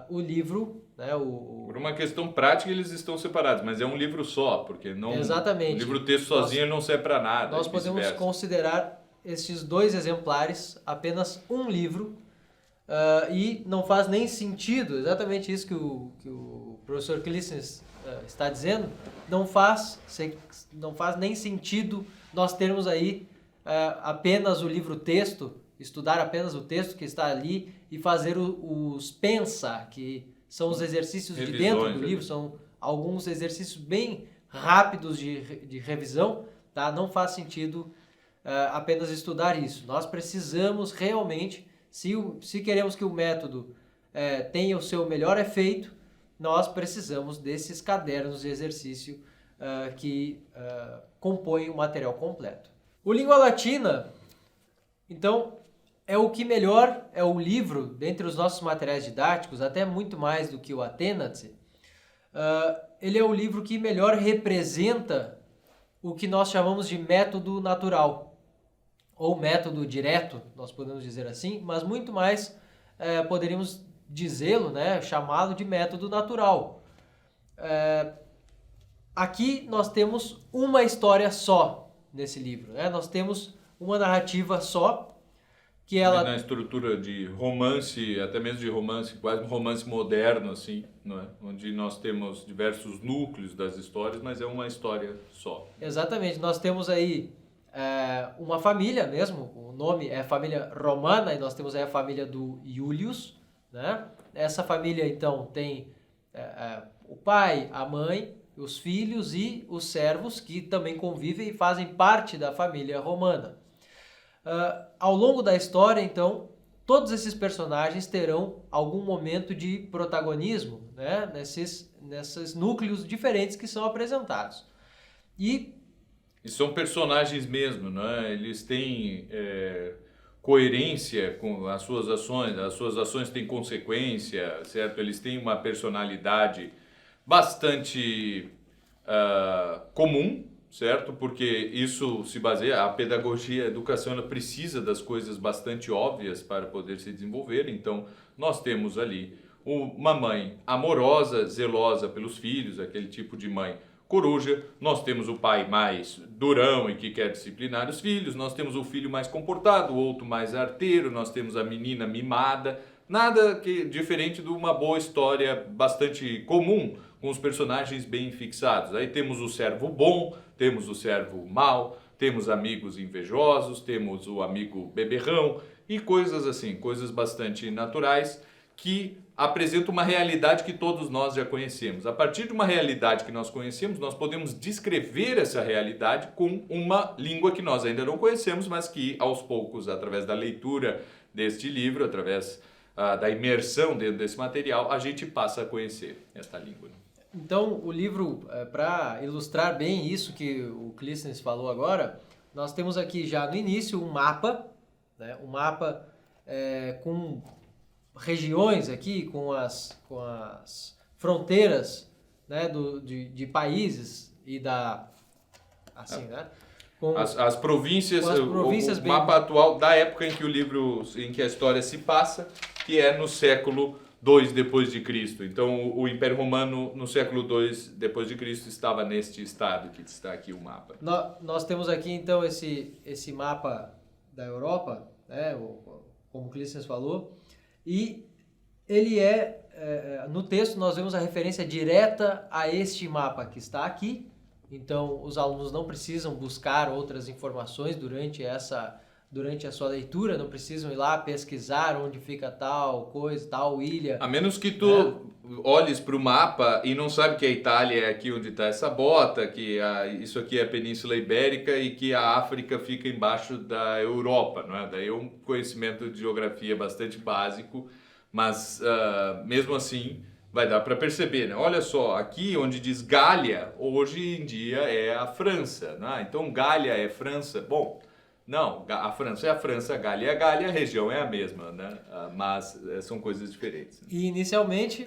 o livro... Né, Por uma questão prática, eles estão separados, mas é um livro só, porque não, exatamente. O livro texto sozinho não serve para nada. Nós podemos considerar estes 2 exemplares apenas um livro e não faz nem sentido, exatamente isso que o professor Clístenes está dizendo, não faz nem sentido nós termos aí apenas o livro texto, estudar apenas o texto que está ali e fazer os pensa, que são os exercícios de dentro do livro, são alguns exercícios bem rápidos de revisão, tá? Não faz sentido apenas estudar isso. Nós precisamos realmente, se queremos que o método tenha o seu melhor efeito, nós precisamos desses cadernos de exercício que compõem o material completo. O Língua Latina, então, é o que melhor, é o livro, dentre os nossos materiais didáticos, até muito mais do que o Atenace, ele é o livro que melhor representa o que nós chamamos de método natural, ou método direto, nós podemos dizer assim, mas muito mais poderíamos dizê-lo, né, chamá-lo de método natural. Aqui nós temos uma história só nesse livro, né? Nós temos uma narrativa só, que ela... Na estrutura de romance, até mesmo de romance, quase um romance moderno, assim, não é? Onde nós temos diversos núcleos das histórias, mas é uma história só. Exatamente, nós temos aí uma família mesmo, o nome é família romana, e nós temos aí a família do Iulius, né? Essa família, então, tem o pai, a mãe, os filhos e os servos, que também convivem e fazem parte da família romana. Ao longo da história, então, todos esses personagens terão algum momento de protagonismo, né, nesses núcleos diferentes que são apresentados. E são personagens mesmo, né? Eles têm coerência com as suas ações têm consequência, certo? Eles têm uma personalidade bastante comum, certo? Porque isso se baseia, a pedagogia, a educação, ela precisa das coisas bastante óbvias para poder se desenvolver. Então, nós temos ali uma mãe amorosa, zelosa pelos filhos, aquele tipo de mãe coruja. Nós temos o pai mais durão e que quer disciplinar os filhos. Nós temos o filho mais comportado, o outro mais arteiro. Nós temos a menina mimada. Nada que diferente de uma boa história bastante comum, com os personagens bem fixados. Aí temos o servo bom, temos o servo mau, temos amigos invejosos, temos o amigo beberrão e coisas assim, coisas bastante naturais que apresentam uma realidade que todos nós já conhecemos. A partir de uma realidade que nós conhecemos, nós podemos descrever essa realidade com uma língua que nós ainda não conhecemos, mas que aos poucos, através da leitura deste livro, através da imersão dentro desse material, a gente passa a conhecer esta língua. Então, o livro, para ilustrar bem isso que o Clístenes falou agora, nós temos aqui já no início um mapa, né? Um mapa com regiões aqui, com as fronteiras, né? de países e assim, né? As províncias, o mapa atual da época em que a história se passa, que é no século II depois de Cristo. Então, o Império Romano no século II depois de Cristo estava neste estado que está aqui o mapa. Nós temos aqui então esse mapa da Europa, né, como o Clístenes falou, e ele é no texto nós vemos a referência direta a este mapa que está aqui. Então, os alunos não precisam buscar outras informações durante a sua leitura, não precisam ir lá pesquisar onde fica tal coisa, tal ilha. A menos que tu olhes para o mapa e não sabe que a Itália é aqui onde está essa bota, que isso aqui é a Península Ibérica e que a África fica embaixo da Europa, não é? Daí é um conhecimento de geografia bastante básico, mas mesmo assim vai dar para perceber, né? Olha só, aqui onde diz Gália, hoje em dia é a França, né? Então Gália é França, bom... Não, a França é a França, a Gália é a Gália, a região é a mesma, né? Mas são coisas diferentes. E inicialmente,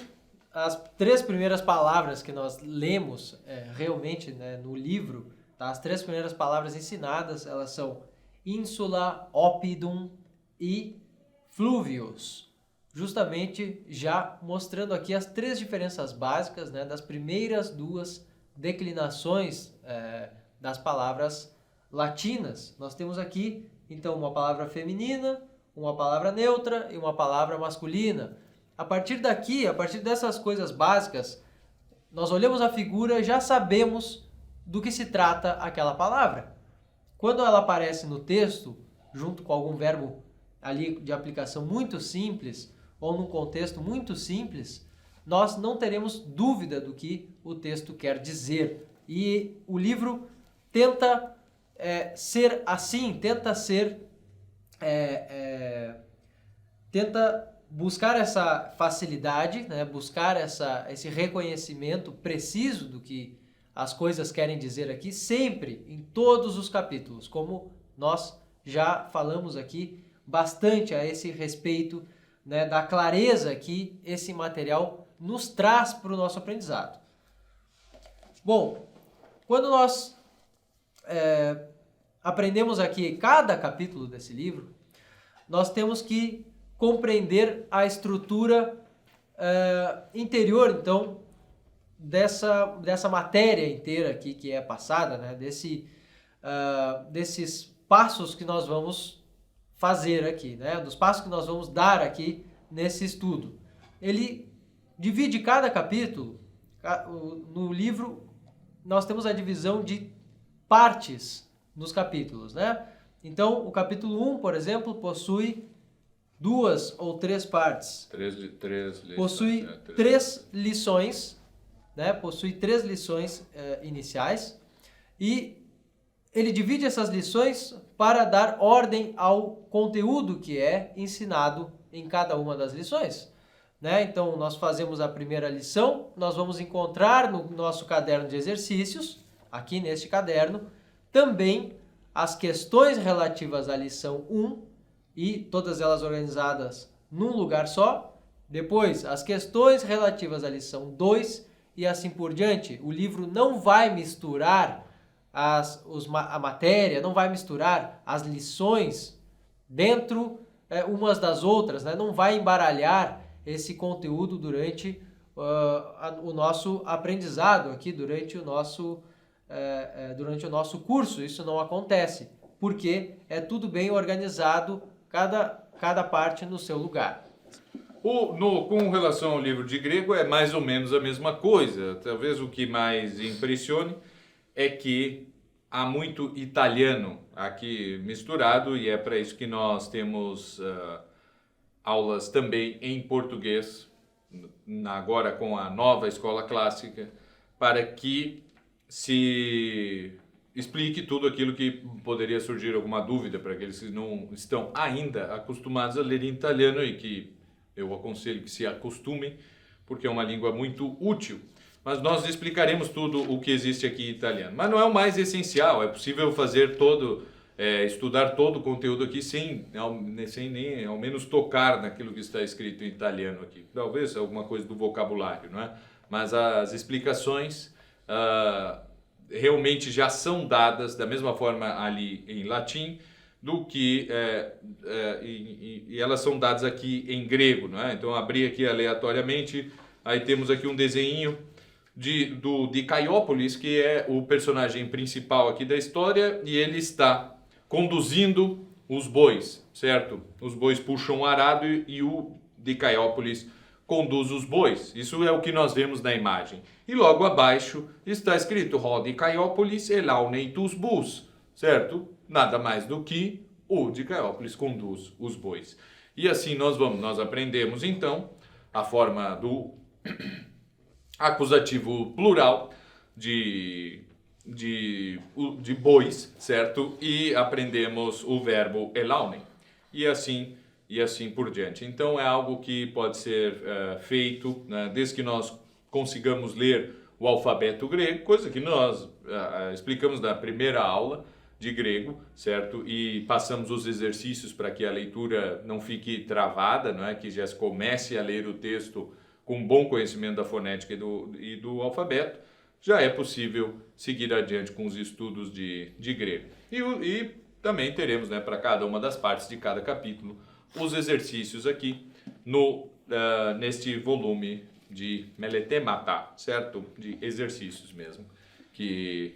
as 3 primeiras palavras que nós lemos realmente, né, no livro, tá? As 3 primeiras palavras ensinadas, elas são insula, oppidum e fluvius. Justamente já mostrando aqui as 3 diferenças básicas, né, das primeiras 2 declinações das palavras latinas. Nós temos aqui, então, uma palavra feminina, uma palavra neutra e uma palavra masculina. A partir daqui, a partir dessas coisas básicas, nós olhamos a figura e já sabemos do que se trata aquela palavra. Quando ela aparece no texto, junto com algum verbo ali de aplicação muito simples, ou num contexto muito simples, nós não teremos dúvida do que o texto quer dizer. E o livro tenta ser assim, tenta buscar essa facilidade, né? Buscar esse reconhecimento preciso do que as coisas querem dizer aqui, sempre, em todos os capítulos, como nós já falamos aqui bastante a esse respeito, né, da clareza que esse material nos traz para o nosso aprendizado. Bom, quando nós aprendemos aqui cada capítulo desse livro, nós temos que compreender a estrutura interior, então, dessa matéria inteira aqui que é passada, né? Desses passos que nós vamos fazer aqui, né? Dos passos que nós vamos dar aqui nesse estudo. Ele divide cada capítulo, no livro nós temos a divisão de partes nos capítulos, né? Então, o capítulo 1, por exemplo, possui 2 ou 3 partes. Possui 3 lições, né? Possui 3 lições iniciais, e ele divide essas lições para dar ordem ao conteúdo que é ensinado em cada uma das lições, né? Então, nós fazemos a primeira lição, nós vamos encontrar no nosso caderno de exercícios, aqui neste caderno, também as questões relativas à lição 1, e todas elas organizadas num lugar só. Depois, as questões relativas à lição 2 e assim por diante. O livro não vai misturar a matéria, não vai misturar as lições dentro umas das outras, né? Não vai embaralhar esse conteúdo durante o nosso aprendizado aqui, durante o nosso curso. Isso não acontece, porque é tudo bem organizado, cada parte no seu lugar. Com relação ao livro de grego, é mais ou menos a mesma coisa. Talvez o que mais impressione é que há muito italiano aqui misturado, e é para isso que nós temos aulas também em português, agora com a nova escola clássica, para que se explique tudo aquilo que poderia surgir alguma dúvida para aqueles que não estão ainda acostumados a ler em italiano, e que eu aconselho que se acostumem, porque é uma língua muito útil. Mas nós explicaremos tudo o que existe aqui em italiano. Mas não é o mais essencial, é possível fazer estudar todo o conteúdo aqui sem nem ao menos tocar naquilo que está escrito em italiano aqui. Talvez alguma coisa do vocabulário, não é? Mas as explicações realmente já são dadas da mesma forma ali em latim, do que e elas são dadas aqui em grego, não é? Então, abri aqui aleatoriamente, aí temos aqui um desenho de Caiópolis, que é o personagem principal aqui da história, e ele está conduzindo os bois, certo? Os bois puxam o arado e o de Caiópolis conduz os bois. Isso é o que nós vemos na imagem. E logo abaixo está escrito Rho de Caiópolis e Launeitus bus, certo? Nada mais do que o de Caiópolis conduz os bois. E assim nós aprendemos então a forma do acusativo plural de bois, certo? E aprendemos o verbo elaunem. E assim por diante. Então é algo que pode ser feito, né, desde que nós consigamos ler o alfabeto grego, coisa que nós explicamos na primeira aula de grego, certo? E passamos os exercícios para que a leitura não fique travada, não é? Que já se comece a ler o texto com bom conhecimento da fonética e do alfabeto. Já é possível seguir adiante com os estudos de grego. E também teremos, né, para cada uma das partes de cada capítulo os exercícios aqui neste volume de Meletemata, certo? De exercícios mesmo, que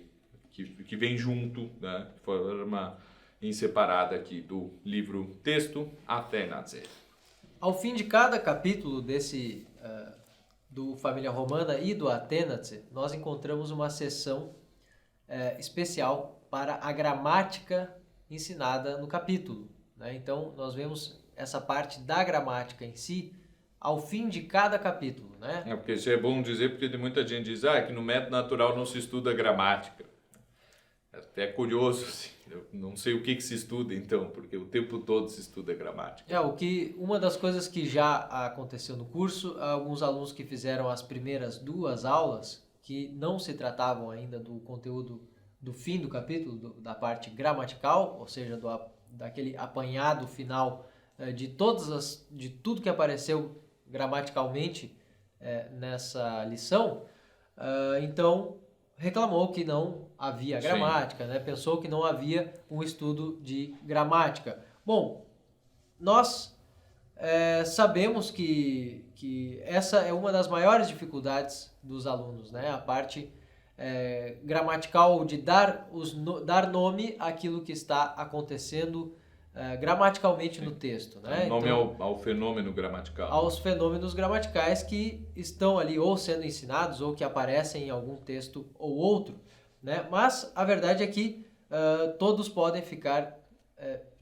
vem junto, né, de forma inseparada aqui do livro Texto Athenaze. Ao fim de cada capítulo do Família Romana e do Athenaze, nós encontramos uma seção especial para a gramática ensinada no capítulo, né? Então, nós vemos essa parte da gramática em si ao fim de cada capítulo, né? Porque isso é bom dizer, porque tem muita gente que diz que no método natural não se estuda gramática. É até curioso, assim. Eu não sei o que se estuda então, porque o tempo todo se estuda gramática. Uma das coisas que já aconteceu no curso, alguns alunos que fizeram as primeiras 2 aulas, que não se tratavam ainda do conteúdo do fim do capítulo, da parte gramatical, ou seja, daquele apanhado final de tudo que apareceu gramaticalmente nessa lição, então reclamou que não havia gramática, né? Pensou que não havia um estudo de gramática. Bom, nós sabemos que essa é uma das maiores dificuldades dos alunos, né? A parte gramatical de dar nome àquilo que está acontecendo gramaticalmente no texto, né? Nome então, ao fenômeno gramatical. Aos fenômenos gramaticais que estão ali ou sendo ensinados ou que aparecem em algum texto ou outro, né? Mas a verdade é que todos podem ficar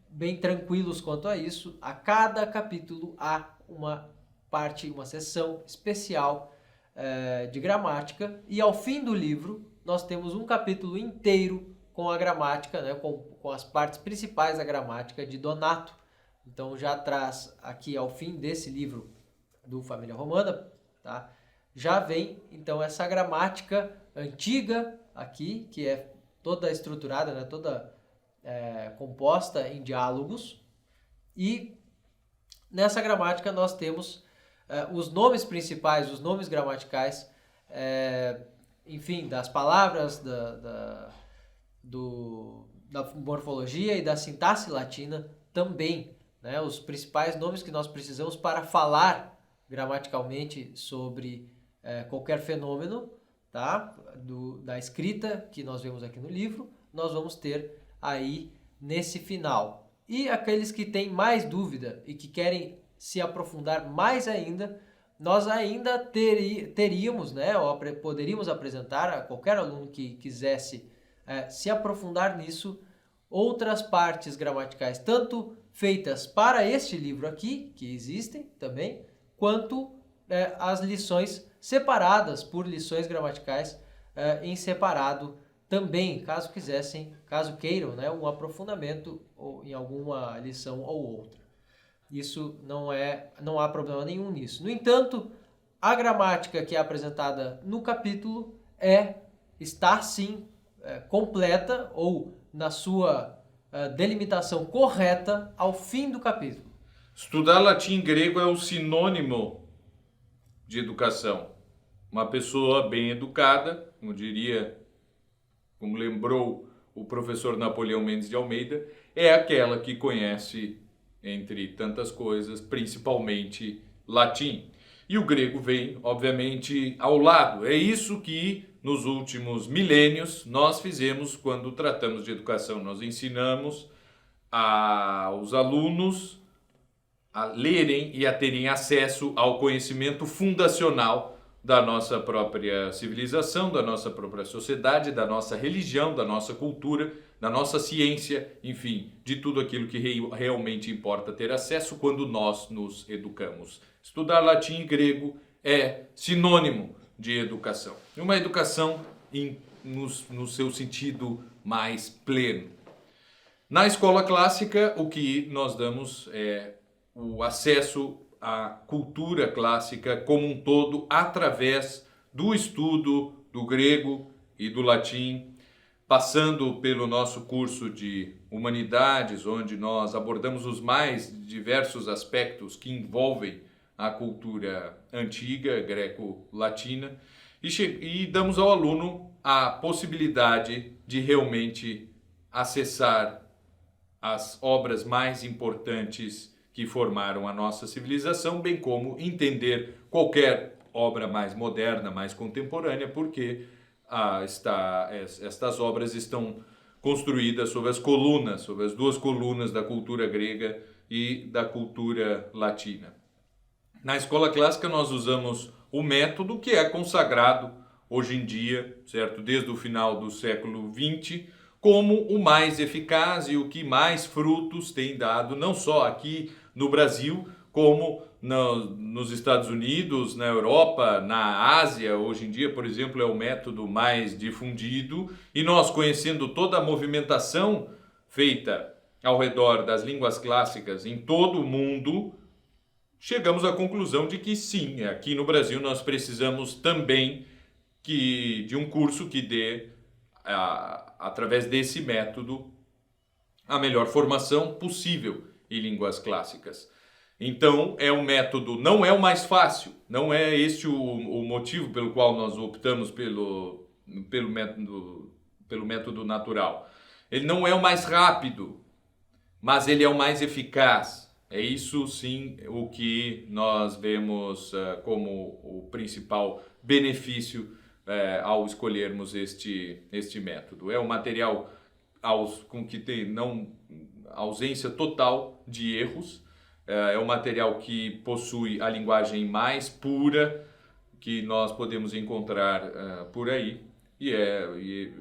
bem tranquilos quanto a isso. A cada capítulo há uma seção especial de gramática, e ao fim do livro nós temos um capítulo inteiro com a gramática, né, com as partes principais da gramática de Donato. Então já traz aqui ao fim desse livro do Família Romana, tá? Já vem então essa gramática antiga aqui, que é toda estruturada, né, toda composta em diálogos, e nessa gramática nós temos os nomes principais, os nomes gramaticais, enfim, das palavras, da morfologia e da sintaxe latina também, né? Os principais nomes que nós precisamos para falar gramaticalmente sobre qualquer fenômeno, tá? Da escrita que nós vemos aqui no livro, nós vamos ter aí nesse final. E aqueles que têm mais dúvida e que querem se aprofundar mais ainda, nós ainda teríamos, né, ou poderíamos apresentar a qualquer aluno que quisesse se aprofundar nisso, outras partes gramaticais, tanto feitas para este livro aqui, que existem também, quanto as lições separadas por lições gramaticais em separado também, caso queiram, né, um aprofundamento em alguma lição ou outra. Isso não há problema nenhum nisso. No entanto, a gramática que é apresentada no capítulo está sim completa ou na sua delimitação correta ao fim do capítulo. Estudar latim e grego é o sinônimo de educação. Uma pessoa bem educada, como lembrou o professor Napoleão Mendes de Almeida, é aquela que conhece, entre tantas coisas, principalmente latim. E o grego vem, obviamente, ao lado. É isso que, nos últimos milênios, nós fizemos quando tratamos de educação. Nós ensinamos aos alunos a lerem e a terem acesso ao conhecimento fundacional da nossa própria civilização, da nossa própria sociedade, da nossa religião, da nossa cultura, da nossa ciência, enfim, de tudo aquilo que realmente importa ter acesso quando nós nos educamos. Estudar latim e grego é sinônimo de educação. Uma educação no seu sentido mais pleno. Na escola clássica, o que nós damos é o acesso à cultura clássica como um todo através do estudo do grego e do latim, passando pelo nosso curso de humanidades, onde nós abordamos os mais diversos aspectos que envolvem a cultura antiga, greco-latina, e damos ao aluno a possibilidade de realmente acessar as obras mais importantes que formaram a nossa civilização, bem como entender qualquer obra mais moderna, mais contemporânea, porque estas obras estão construídas sobre as duas colunas da cultura grega e da cultura latina. Na escola clássica nós usamos o método que é consagrado hoje em dia, certo, desde o final do século XX, como o mais eficaz e o que mais frutos tem dado, não só aqui no Brasil, como nos Estados Unidos, na Europa, na Ásia. Hoje em dia, por exemplo, é o método mais difundido, e nós, conhecendo toda a movimentação feita ao redor das línguas clássicas em todo o mundo, chegamos à conclusão de que sim, aqui no Brasil nós precisamos também de um curso que dê, através desse método, a melhor formação possível em línguas clássicas. Então, é um método, não é o mais fácil, não é este o motivo pelo qual nós optamos pelo método natural. Ele não é o mais rápido, mas ele é o mais eficaz. É isso, sim, o que nós vemos como o principal benefício ao escolhermos este método. É um material com que tem ausência total de erros. É um material que possui a linguagem mais pura que nós podemos encontrar por aí, e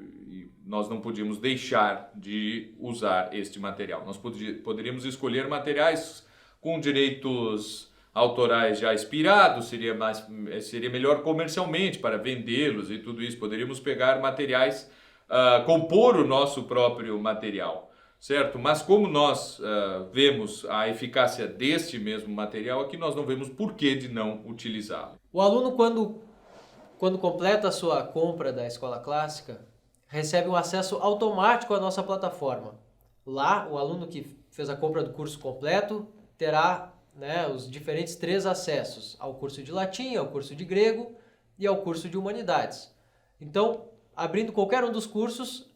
nós não podíamos deixar de usar este material. Nós poderíamos escolher materiais com direitos autorais já expirados, seria melhor comercialmente para vendê-los e tudo isso. Poderíamos pegar materiais, compor o nosso próprio material, certo? Mas como nós vemos a eficácia deste mesmo material, aqui nós não vemos por que de não utilizá-lo. O aluno, quando completa a sua compra da escola clássica, recebe um acesso automático à nossa plataforma. Lá, o aluno que fez a compra do curso completo terá, os diferentes 3 acessos: ao curso de latim, ao curso de grego e ao curso de humanidades. Então, abrindo qualquer um dos cursos,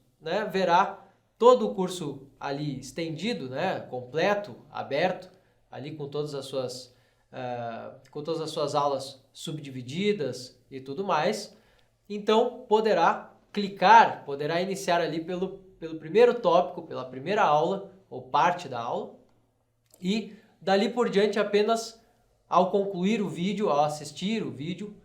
verá todo o curso ali estendido, completo, aberto, ali com todas as suas aulas subdivididas e tudo mais. Então, poderá iniciar ali pelo primeiro tópico, pela primeira aula ou parte da aula, e dali por diante, apenas ao concluir o vídeo, ao assistir o vídeo,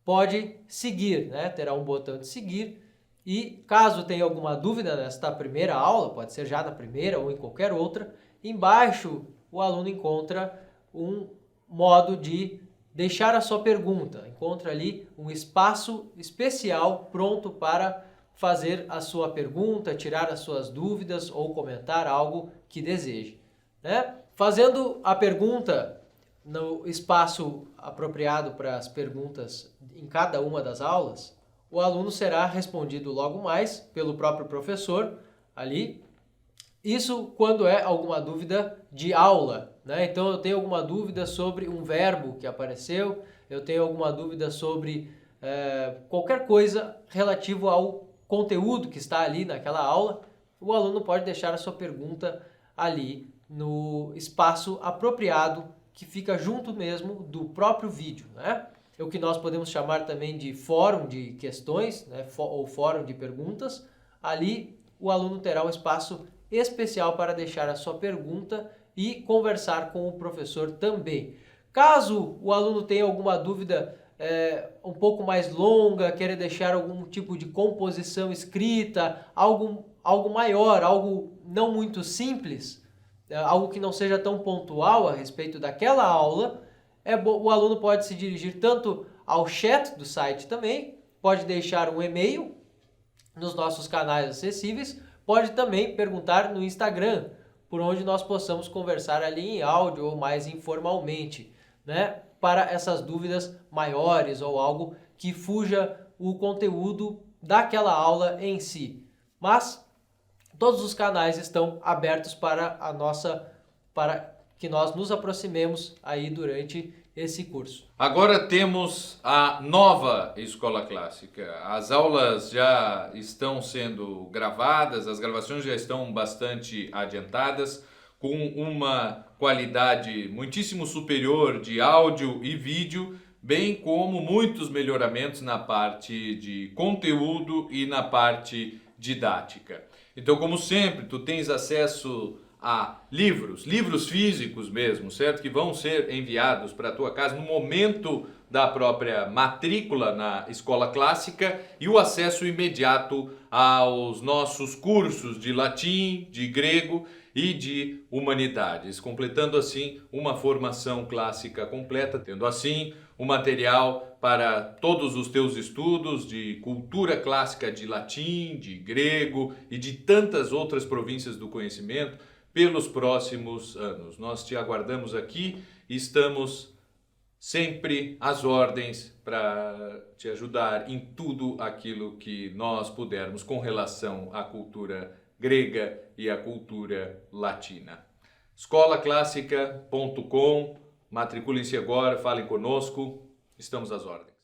pode seguir, terá um botão de seguir. E caso tenha alguma dúvida nesta primeira aula, pode ser já na primeira ou em qualquer outra, embaixo o aluno encontra um modo de deixar a sua pergunta. Encontra ali um espaço especial pronto para fazer a sua pergunta, tirar as suas dúvidas ou comentar algo que deseje. Fazendo a pergunta no espaço apropriado para as perguntas em cada uma das aulas, o aluno será respondido logo mais pelo próprio professor ali. Isso quando é alguma dúvida de aula, Então eu tenho alguma dúvida sobre um verbo que apareceu, eu tenho alguma dúvida sobre qualquer coisa relativo ao conteúdo que está ali naquela aula, o aluno pode deixar a sua pergunta ali no espaço apropriado que fica junto mesmo do próprio vídeo, O que nós podemos chamar também de fórum de questões, ou fórum de perguntas. Ali o aluno terá um espaço especial para deixar a sua pergunta e conversar com o professor também. Caso o aluno tenha alguma dúvida um pouco mais longa, queira deixar algum tipo de composição escrita, algo maior, algo não muito simples, algo que não seja tão pontual a respeito daquela aula, o aluno pode se dirigir tanto ao chat do site também, pode deixar um e-mail nos nossos canais acessíveis, pode também perguntar no Instagram, por onde nós possamos conversar ali em áudio ou mais informalmente, né? Para essas dúvidas maiores ou algo que fuja o conteúdo daquela aula em si. Mas todos os canais estão abertos para que nós nos aproximemos aí durante esse curso. Agora temos a nova Escola Clássica. As aulas já estão sendo gravadas, as gravações já estão bastante adiantadas, com uma qualidade muitíssimo superior de áudio e vídeo, bem como muitos melhoramentos na parte de conteúdo e na parte didática. Então, como sempre, tu tens acesso a livros físicos mesmo, certo? Que vão ser enviados para a tua casa no momento da própria matrícula na Escola Clássica e o acesso imediato aos nossos cursos de latim, de grego e de humanidades, completando assim uma formação clássica completa, tendo assim um material para todos os teus estudos de cultura clássica de latim, de grego e de tantas outras províncias do conhecimento pelos próximos anos. Nós te aguardamos aqui e estamos sempre às ordens para te ajudar em tudo aquilo que nós pudermos com relação à cultura grega e à cultura latina. escolaclássica.com, matriculem-se agora, falem conosco, estamos às ordens.